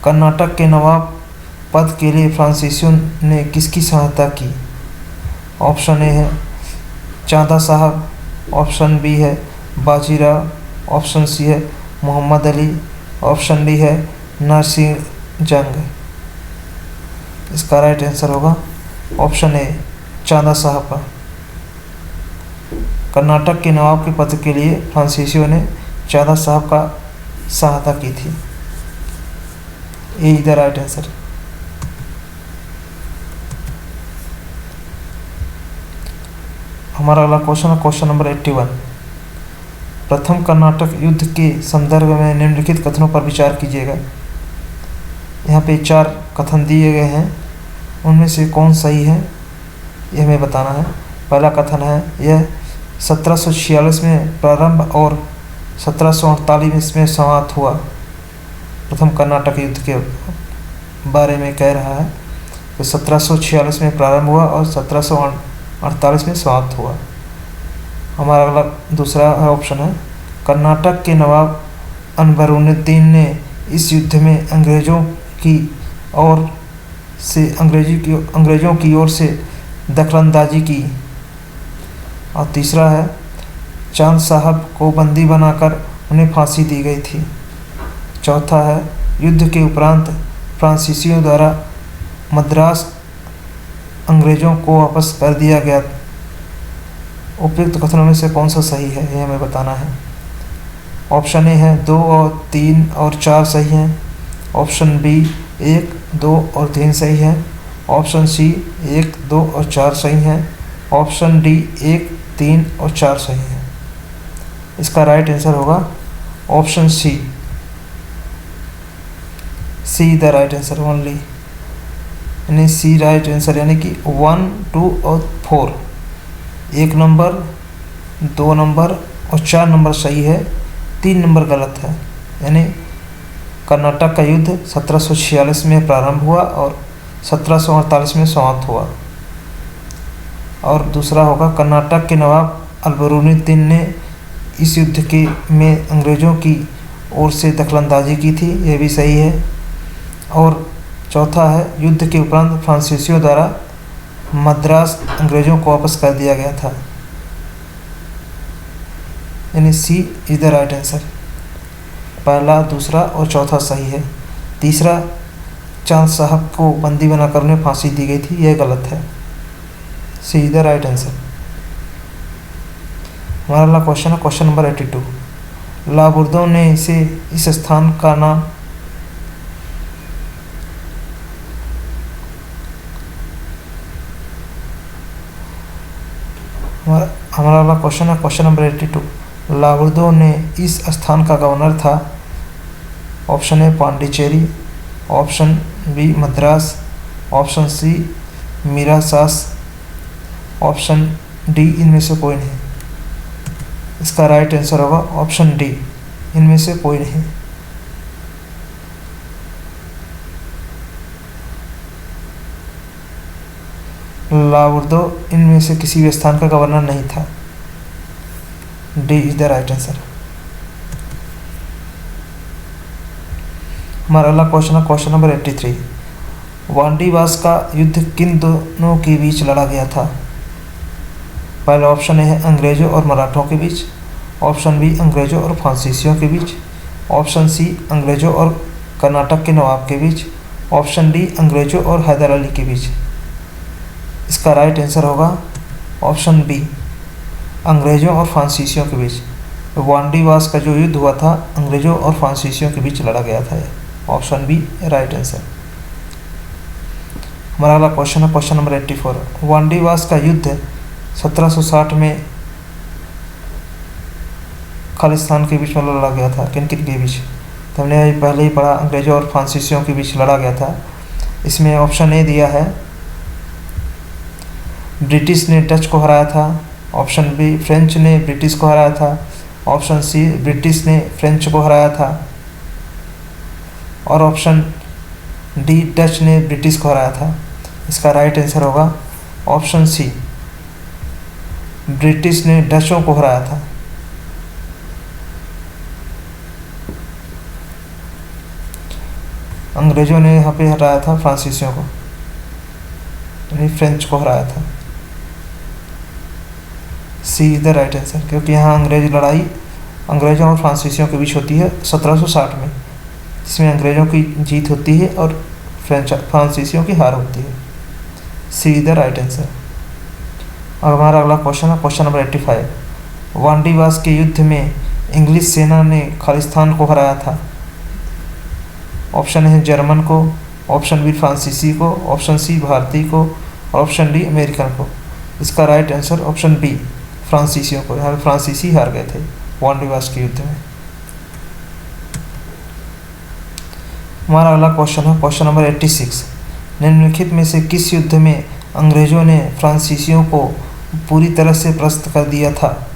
कर्नाटक के नवाब पद के लिए फ्रांसीसियों ने किसकी सहायता की? ऑप्शन ए है चांदा साहब, ऑप्शन बी है बाजीराव, ऑप्शन सी है मोहम्मद अली, ऑप्शन डी है नरसिंह जंग। इसका राइट आंसर होगा ऑप्शन ए चांदा साहब का। कर्नाटक के नवाब के पद के लिए फ्रांसीसियों ने चांदा साहब का सहायता की थी। ए इज द राइट आंसर। हमारा अगला क्वेश्चन है क्वेश्चन नंबर 81। प्रथम कर्नाटक युद्ध के संदर्भ में निम्नलिखित कथनों पर विचार कीजिएगा। यहाँ पे 4 कथन दिए गए हैं, उनमें से कौन सही है यह हमें बताना है। पहला कथन है यह 1746 में प्रारंभ और 1748 में समाप्त हुआ। प्रथम कर्नाटक युद्ध के बारे में कह रहा है कि 1746 में प्रारंभ हुआ और 1948 में समाप्त हुआ। हमारा अगला दूसरा ऑप्शन है, कर्नाटक के नवाब अनबरुद्दीन ने इस युद्ध में अंग्रेजों की ओर से दखलंदाजी की। और तीसरा है, चांद साहब को बंदी बनाकर उन्हें फांसी दी गई थी। चौथा है, युद्ध के उपरांत फ्रांसीसियों द्वारा मद्रास अंग्रेजों को वापस कर दिया गया। उपयुक्त कथनों में से कौन सा सही है, यह हमें बताना है। ऑप्शन ए है 2 और 3 और 4 सही हैं। ऑप्शन बी 1, 2 और 3 सही है। ऑप्शन सी 1, 2 और 4 सही हैं। ऑप्शन डी 1, 3 और 4 सही है। इसका राइट आंसर होगा option C the right answer only, यानी सी राइट आंसर, यानी कि 1, 2 और 4, 1 नंबर, 2 नंबर और 4 नंबर सही है, 3 नंबर गलत है। यानी कर्नाटक का युद्ध 1746 में प्रारंभ हुआ और 1748 में समाप्त हुआ। और दूसरा होगा, कर्नाटक के नवाब अल्बरुद्दीन ने इस युद्ध में अंग्रेज़ों की ओर से दखलंदाजी की थी, यह भी सही है। और चौथा है, युद्ध के उपरांत फ्रांसीसियों द्वारा मद्रास अंग्रेज़ों को वापस कर दिया गया था, यानी सी इज द राइट आंसर। पहला, दूसरा और चौथा सही है। तीसरा, चांद साहब को बंदी बनाकर उन्हें फांसी दी गई थी, यह गलत है। सी इज द राइट आंसर। हमारा अगला क्वेश्चन है क्वेश्चन नंबर 82। लाबुर्दो ने इस स्थान का नाम हमारा अगला क्वेश्चन है क्वेश्चन नंबर 82। लाबुर्दो ने इस स्थान का गवर्नर था। Option A Pondicherry, option B Madras, option C मीरासास, ऑप्शन डी इनमें से कोई नहीं। इसका राइट आंसर होगा ऑप्शन डी, इनमें से कोई नहीं। लाबुर्दो इनमें से किसी भी स्थान का गवर्नर नहीं था। D is the right answer. हमारा अगला क्वेश्चन है क्वेश्चन नंबर 83। वांडीवास का युद्ध किन दोनों के बीच लड़ा गया था? पहला ऑप्शन है अंग्रेजों और मराठों के बीच, ऑप्शन बी अंग्रेजों और फ्रांसीसियों के बीच, ऑप्शन सी अंग्रेजों और कर्नाटक के नवाब के बीच, ऑप्शन डी अंग्रेजों और हैदर अली के बीच। इसका राइट आंसर होगा ऑप्शन बी, अंग्रेजों और फ्रांसीसियों के बीच। वांडीवास का जो युद्ध हुआ था अंग्रेजों और फ्रांसीसियों के बीच लड़ा गया था। Option B right answer. हमारा अगला क्वेश्चन है क्वेश्चन नंबर 84। वांडीवास का युद्ध 1760 में खालिस्तान के बीच में लड़ा गया था। किन किन के बीच? तो हमने पहले ही पढ़ा, अंग्रेजों और फ्रांसीसियों के बीच लड़ा गया था। इसमें ऑप्शन ए दिया है ब्रिटिश ने डच को हराया था, ऑप्शन बी फ्रेंच ने ब्रिटिश को हराया था, ऑप्शन सी ब्रिटिश ने फ्रेंच को हराया था, और ऑप्शन डी डच ने ब्रिटिश को हराया था। इसका राइट आंसर होगा ऑप्शन सी, ब्रिटिश ने डचों को हराया था। अंग्रेजों ने यहाँ पे हराया था फ्रांसीसियों को, यानी फ्रेंच को हराया था। सी इज द राइट आंसर, क्योंकि यहाँ अंग्रेज लड़ाई अंग्रेजों और फ्रांसीसियों के बीच होती है 1760 में, जिसमें अंग्रेजों की जीत होती है और फ्रांसीसियों की हार होती है। सी इज द राइट आंसर। और हमारा अगला क्वेश्चन है क्वेश्चन नंबर 85। वांडीवास के युद्ध में इंग्लिश सेना ने खालिस्तान को हराया था। ऑप्शन है जर्मन को, ऑप्शन बी फ्रांसीसी को, ऑप्शन सी भारतीय को, और ऑप्शन डी अमेरिकन को। इसका राइट आंसर ऑप्शन बी, फ्रांसीसियों को। यहाँ फ्रांसीसी हार गए थे वांडीवास के युद्ध में। हमारा अगला क्वेश्चन है क्वेश्चन नंबर 86। निम्नलिखित में से किस युद्ध में अंग्रेजों ने फ्रांसीसियों को पूरी तरह से परास्त कर दिया था?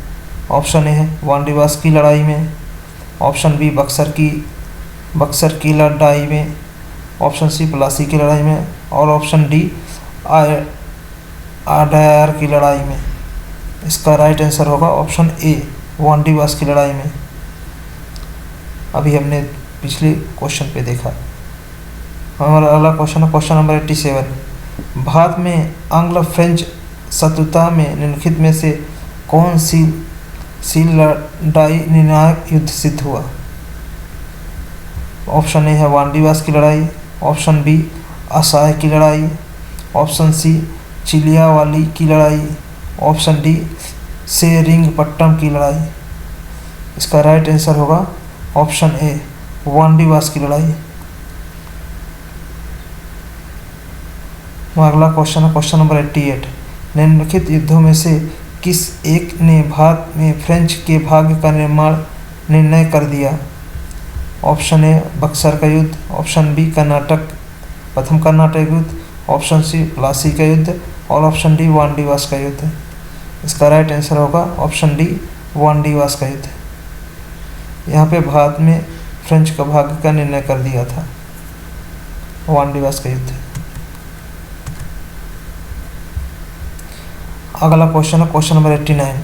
ऑप्शन ए है वांडीवास की लड़ाई में, ऑप्शन बी बक्सर की लड़ाई में, ऑप्शन सी प्लासी की लड़ाई में, और ऑप्शन डी आडायर की लड़ाई में। इसका राइट आंसर होगा ऑप्शन ए, वांडीवास की लड़ाई में। अभी हमने पिछले क्वेश्चन पे देखा। हमारा अगला क्वेश्चन है क्वेश्चन नंबर 87। भारत में आंग्ल फ्रेंच शत्रुता में निम्नलिखित में से कौन सी लड़ाई निर्णायक युद्ध सिद्ध हुआ? ऑप्शन ए है वांडीवास की लड़ाई, ऑप्शन बी असाय की लड़ाई, ऑप्शन सी चिलियावाली की लड़ाई, ऑप्शन डी सेरिंगपट्टम की लड़ाई। इसका राइट आंसर होगा ऑप्शन ए, वांडीवास की लड़ाई। अगला क्वेश्चन है क्वेश्चन नंबर 88। निम्नलिखित युद्धों में से किस एक ने भारत में फ्रेंच के भाग्य का निर्णय कर दिया? ऑप्शन ए बक्सर का युद्ध, ऑप्शन बी प्रथम कर्नाटक युद्ध, ऑप्शन सी प्लासी का युद्ध और ऑप्शन डी वांडीवास का युद्ध। इसका राइट आंसर होगा ऑप्शन डी, वांडीवास का युद्ध। यहाँ पे भारत में फ्रेंच का भाग्य का निर्णय कर दिया था, वांडीवास का युद्ध। अगला क्वेश्चन है क्वेश्चन नंबर 89।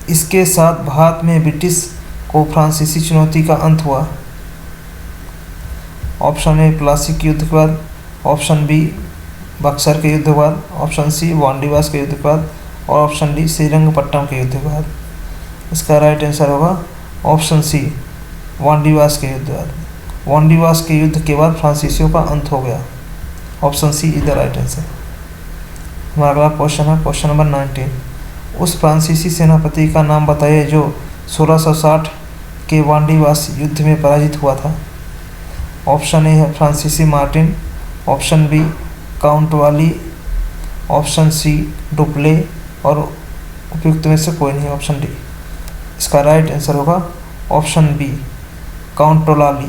इसके साथ भारत में ब्रिटिश को फ्रांसीसी चुनौती का अंत हुआ। ऑप्शन ए प्लासी के युद्ध के बाद, ऑप्शन बी बक्सर के युद्ध के बाद, ऑप्शन सी वांडीवास के युद्ध के बाद और ऑप्शन डी श्रीरंगपट्टम के युद्ध के बाद। इसका राइट आंसर होगा ऑप्शन सी, वांडीवास के युद्ध के बाद। वांडीवास के युद्ध के बाद फ्रांसीसियों का अंत हो गया। Option C is the right answer. हमारा अगला क्वेश्चन है क्वेश्चन नंबर 19। उस फ्रांसीसी सेनापति का नाम बताइए जो 1660 के वांडीवास युद्ध में पराजित हुआ था। ऑप्शन ए है फ्रांसीसी मार्टिन, ऑप्शन बी काउंट वाली, ऑप्शन सी डुप्ले और उपयुक्त में से कोई नहीं, ऑप्शन डी। इसका राइट आंसर होगा ऑप्शन बी, काउंटलाली।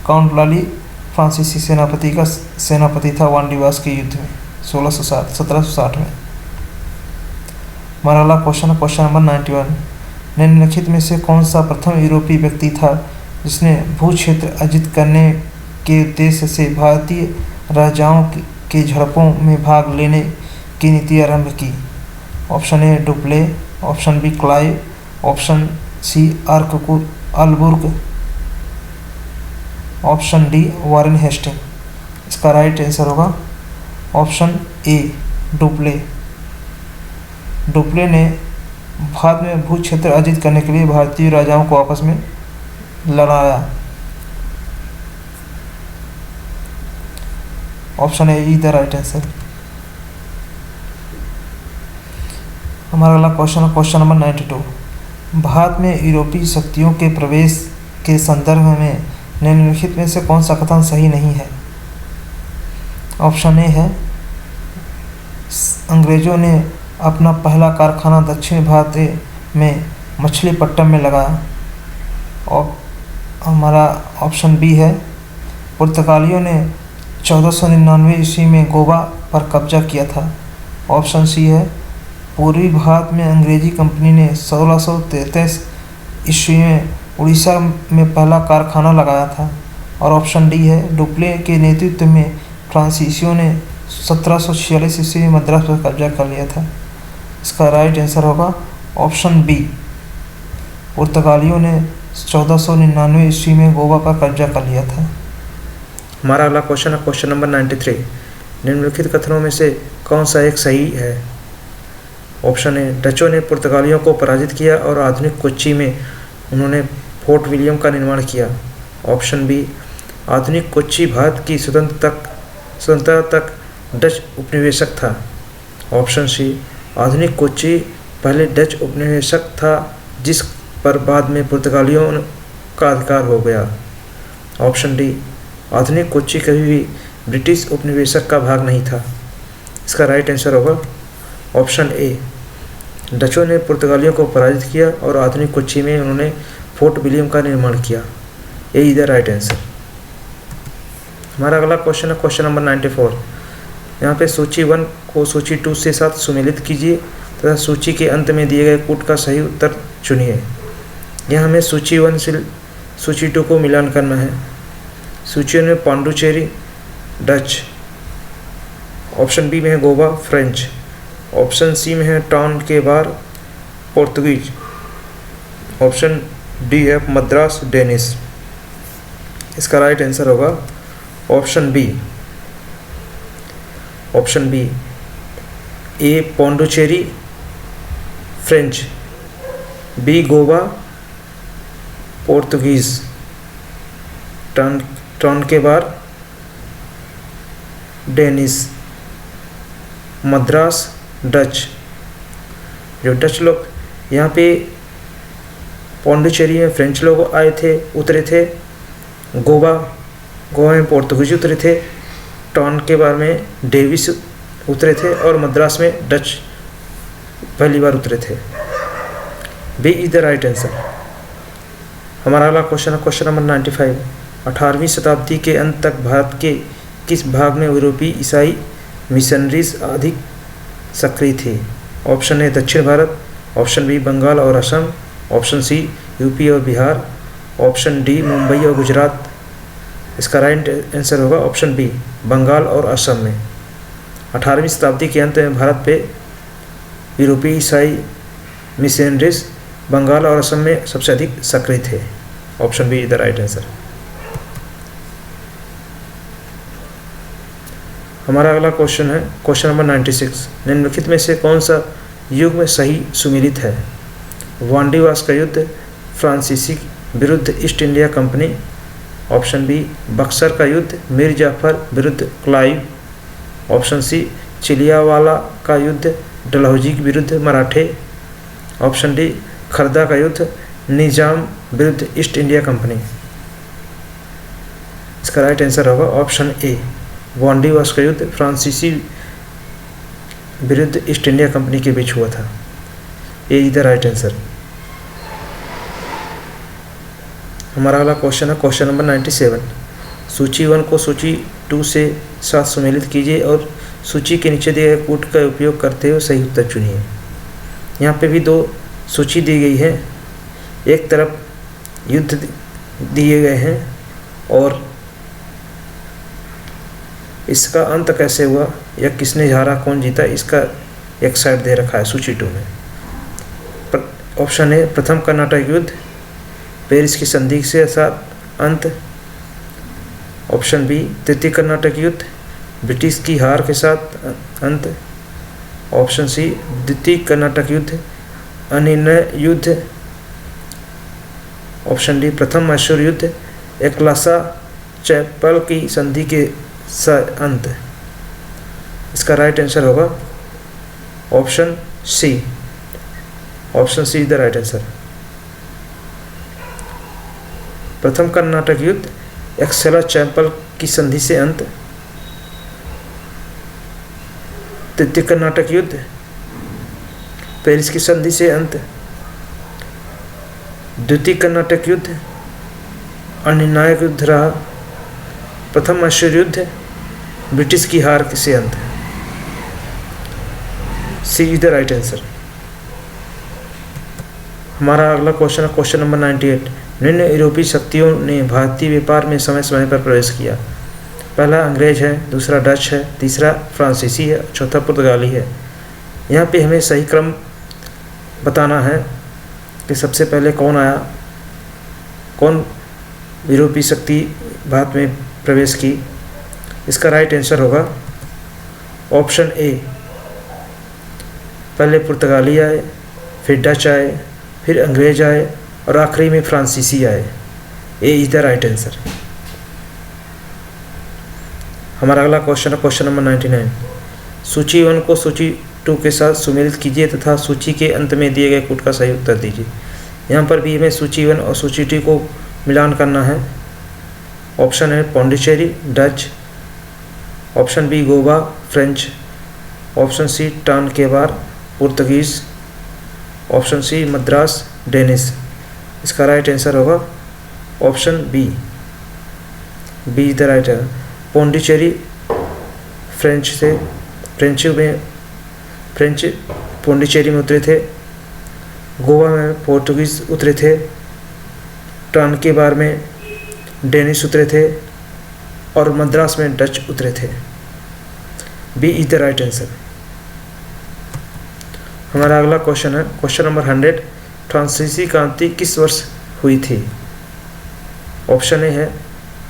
काउंटलाली फ्रांसीसी सेनापति था वांडीवास के युद्ध में 1760 में। हमारा अगला क्वेश्चन है क्वेश्चन नंबर 91। निम्नलिखित में से कौन सा प्रथम यूरोपीय व्यक्ति था जिसने भू क्षेत्र अर्जित करने के उद्देश्य से भारतीय राजाओं के झड़पों में भाग लेने की नीति आरंभ की? Option A Dupleix, option B Clive, option C अल्बुर्ग, ऑप्शन डी वारेन हेस्टिंग। इसका राइट आंसर होगा ऑप्शन ए, डुप्ले। डुप्ले ने भारत में भू क्षेत्र अर्जित करने के लिए भारतीय राजाओं को आपस में लड़ाया। Option A is the right answer. हमारा अगला क्वेश्चन है क्वेश्चन नंबर 92। भारत में यूरोपीय शक्तियों के प्रवेश के संदर्भ में निम्नलिखित में से कौन सा कथन सही नहीं है? ऑप्शन ए है अंग्रेजों ने अपना पहला कारखाना दक्षिण भारत में मछलीपट्टनम में लगाया। और हमारा ऑप्शन बी है पुर्तगालियों ने 1499 ईस्वी में गोवा पर कब्जा किया था। ऑप्शन सी है पूर्वी भारत में अंग्रेजी कंपनी ने 1633 ईस्वी में उड़ीसा में पहला कारखाना लगाया था। और ऑप्शन डी है डुप्ले के नेतृत्व में फ्रांसीसियों ने 1746 ईस्वी में मद्रास पर कब्जा कर लिया था। इसका राइट आंसर होगा ऑप्शन बी, पुर्तगालियों ने 1499 ईस्वी में गोवा पर कब्जा कर लिया था। हमारा अगला क्वेश्चन है क्वेश्चन नंबर 93। निम्नलिखित कथनों में से कौन सा एक सही है? ऑप्शन ए डचों ने पुर्तगालियों को पराजित किया और आधुनिक कोच्चि में उन्होंने फोर्ट विलियम का निर्माण किया। ऑप्शन बी आधुनिक कोच्चि भारत की स्वतंत्रता तक डच उपनिवेशक था। ऑप्शन सी आधुनिक कोच्चि पहले डच उपनिवेशक था जिस पर बाद में पुर्तगालियों का अधिकार हो गया। ऑप्शन डी आधुनिक कोच्चि कभी भी ब्रिटिश उपनिवेशक का भाग नहीं था। इसका राइट आंसर होगा ऑप्शन ए डचों ने पुर्तगालियों को पराजित किया और आधुनिक कोच्चि में उन्होंने फोर्ट विलियम का निर्माण किया। ए इज द राइट आंसर। हमारा अगला क्वेश्चन है क्वेश्चन नंबर 94। यहाँ पे सूची 1 को सूची 2 से साथ सुमेलित कीजिए तथा सूची के अंत में दिए गए कूट का सही उत्तर चुनिए। यहाँ हमें सूची 1 से सूची 2 को मिलान करना है। सूची में पांडुचेरी डच, ऑप्शन बी में है गोवा फ्रेंच, ऑप्शन सी में है टाउन के बार पोर्तुगीज, ऑप्शन डी है मद्रास डेनिश। इसका राइट आंसर होगा option B. Option B, A Pondicherry French, B Goa Portuguese, Tranquebar Danish, Madras Dutch. जो डच लोग यहाँ पे पांडुचेरी में फ्रेंच लोग आए थे, उतरे थे, गोवा में पोर्तुगीज उतरे थे, टाउन के बार में डेविस उतरे थे और मद्रास में डच पहली बार उतरे थे। B is the right answer. हमारा अगला क्वेश्चन है क्वेश्चन नंबर 95। 18वीं शताब्दी के अंत तक भारत के किस भाग में यूरोपीय ईसाई मिशनरीज अधिक सक्रिय थे? ऑप्शन ए दक्षिण भारत, ऑप्शन बी बंगाल और असम, ऑप्शन सी यूपी और बिहार, ऑप्शन डी मुंबई और गुजरात। इसका राइट आंसर होगा ऑप्शन बी बंगाल और असम में। 18वीं शताब्दी के अंत में भारत पे यूरोपीय ईसाई मिशनरीज बंगाल और असम में सबसे अधिक सक्रिय थे। Option B is the right answer. हमारा अगला क्वेश्चन है क्वेश्चन नंबर 96। निम्नलिखित में से कौन सा युग में सही सुमेलित है? वांडीवास का युद्ध, फ्रांसीसी विरुद्ध East India Company, option B Buxar का युद्ध, मीर जाफर विरुद्ध क्लाइव, ऑप्शन सी चिलियावाला का युद्ध, डलहौजी विरुद्ध मराठे, ऑप्शन डी खरदा का युद्ध, निजाम विरुद्ध ईस्ट इंडिया कंपनी। इसका राइट आंसर होगा ऑप्शन ए वांडीवास का युद्ध फ्रांसीसी विरुद्ध ईस्ट इंडिया कंपनी के बीच हुआ था। ए इज द राइट आंसर। हमारा अगला क्वेश्चन है क्वेश्चन नंबर 97। सूची 1 को सूची 2 से साथ सुमेलित कीजिए और सूची के नीचे दिए गए कूट का उपयोग करते हुए सही उत्तर चुनिए। यहाँ पे भी दो सूची दी गई है, एक तरफ युद्ध दिए गए हैं और इसका अंत कैसे हुआ या किसने हारा कौन जीता इसका एक साइड दे रखा है सूची 2 में। ऑप्शन ए प्रथम कर्नाटक युद्ध, पेरिस की संधि के साथ अंत, ऑप्शन बी तृतीय कर्नाटक युद्ध, ब्रिटिश की हार के साथ अंत, ऑप्शन सी द्वितीय कर्नाटक युद्ध, अनिर्णय युद्ध, ऑप्शन डी प्रथम मैसूर युद्ध, एकलासा चैपल की संधि के अंत। इसका राइट आंसर होगा option C. Option C is the right answer. प्रथम कर्नाटक युद्ध, एक्सेला चैपल की संधि से अंत, तृतीय कर्नाटक युद्ध, पेरिस की संधि से अंत, द्वितीय कर्नाटक युद्ध अनिर्णायक युद्ध रहा, प्रथम मैसूर युद्ध ब्रिटिश की हार से अंत। सी इज द राइट आंसर। हमारा अगला क्वेश्चन है क्वेश्चन नंबर 98। निम्न यूरोपीय शक्तियों ने भारतीय व्यापार में समय समय पर प्रवेश किया। पहला अंग्रेज है, दूसरा डच है, तीसरा फ्रांसीसी है, चौथा पुर्तगाली है। यहाँ पे हमें सही क्रम बताना है कि सबसे पहले कौन आया, कौन यूरोपीय शक्ति भारत में प्रवेश की। इसका राइट आंसर होगा ऑप्शन ए, पहले पुर्तगाली आए, फिर डच आए, फिर अंग्रेज आए और आखिरी में फ्रांसीसी आए। ए इज द राइट आंसर। हमारा अगला क्वेश्चन है क्वेश्चन नंबर 99। सूची 1 को सूची 2 के साथ सुमेलित कीजिए तथा सूची के अंत में दिए गए कूट का सही उत्तर दीजिए। यहाँ पर भी हमें सूची 1 और सूची 2 को मिलान करना है। ऑप्शन है Pondicherry Dutch, option B Goa French, option C Tranquebar Portuguese, option C Madras Danish. इसका राइट आंसर होगा option B. B is the right है। पांडिचेरी फ्रेंच पांडिचेरी में उतरे थे, गोवा में पोर्तुगीज उतरे थे, टाउन के बार में डेनिश उतरे थे और मद्रास में डच उतरे थे। B is the right answer. हमारा अगला क्वेश्चन है क्वेश्चन नंबर 100। फ्रांसीसी क्रांति किस वर्ष हुई थी? ऑप्शन ए है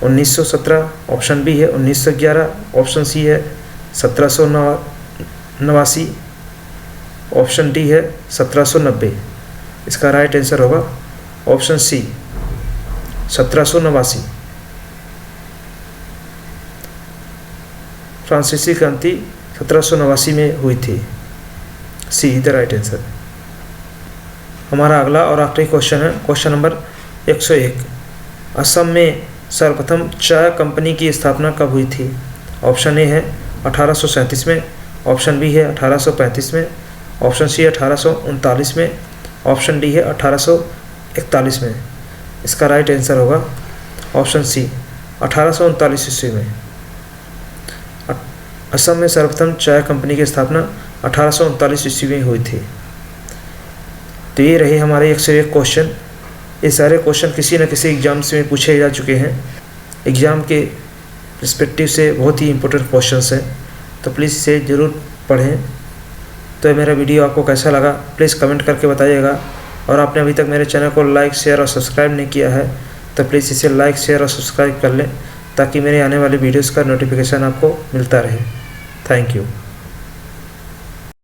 1917, ऑप्शन बी है 1911, ऑप्शन सी है 1789, ऑप्शन डी है 1790। इसका राइट आंसर होगा ऑप्शन सी 1789। फ्रांसीसी क्रांति 1789 में हुई थी। सी द राइट आंसर। हमारा अगला और आखिरी क्वेश्चन है क्वेश्चन नंबर 101। असम में सर्वप्रथम चाय कंपनी की स्थापना कब हुई थी? ऑप्शन ए है 1837 में, ऑप्शन बी है 1835 में, ऑप्शन सी है 1839 में, ऑप्शन डी है 1841 में। इसका राइट आंसर होगा ऑप्शन सी 1839 ईस्वी में। असम में सर्वप्रथम चाय कंपनी की स्थापना 1839 ईस्वी में हुई थी। तो ये रहे हमारे 101 क्वेश्चन। ये सारे क्वेश्चन किसी न किसी एग्जाम्स में पूछे जा चुके हैं। एग्ज़ाम के पर्सपेक्टिव से बहुत ही इंपॉर्टेंट क्वेश्चंस हैं, तो प्लीज़ इसे ज़रूर पढ़ें। तो मेरा वीडियो आपको कैसा लगा प्लीज़ कमेंट करके बताइएगा। और आपने अभी तक मेरे चैनल को लाइक, शेयर और सब्सक्राइब नहीं किया है तो प्लीज़ इसे लाइक, शेयर और सब्सक्राइब कर लें ताकि मेरे आने वाले वीडियोज़ का नोटिफिकेशन आपको मिलता रहे। Thank you.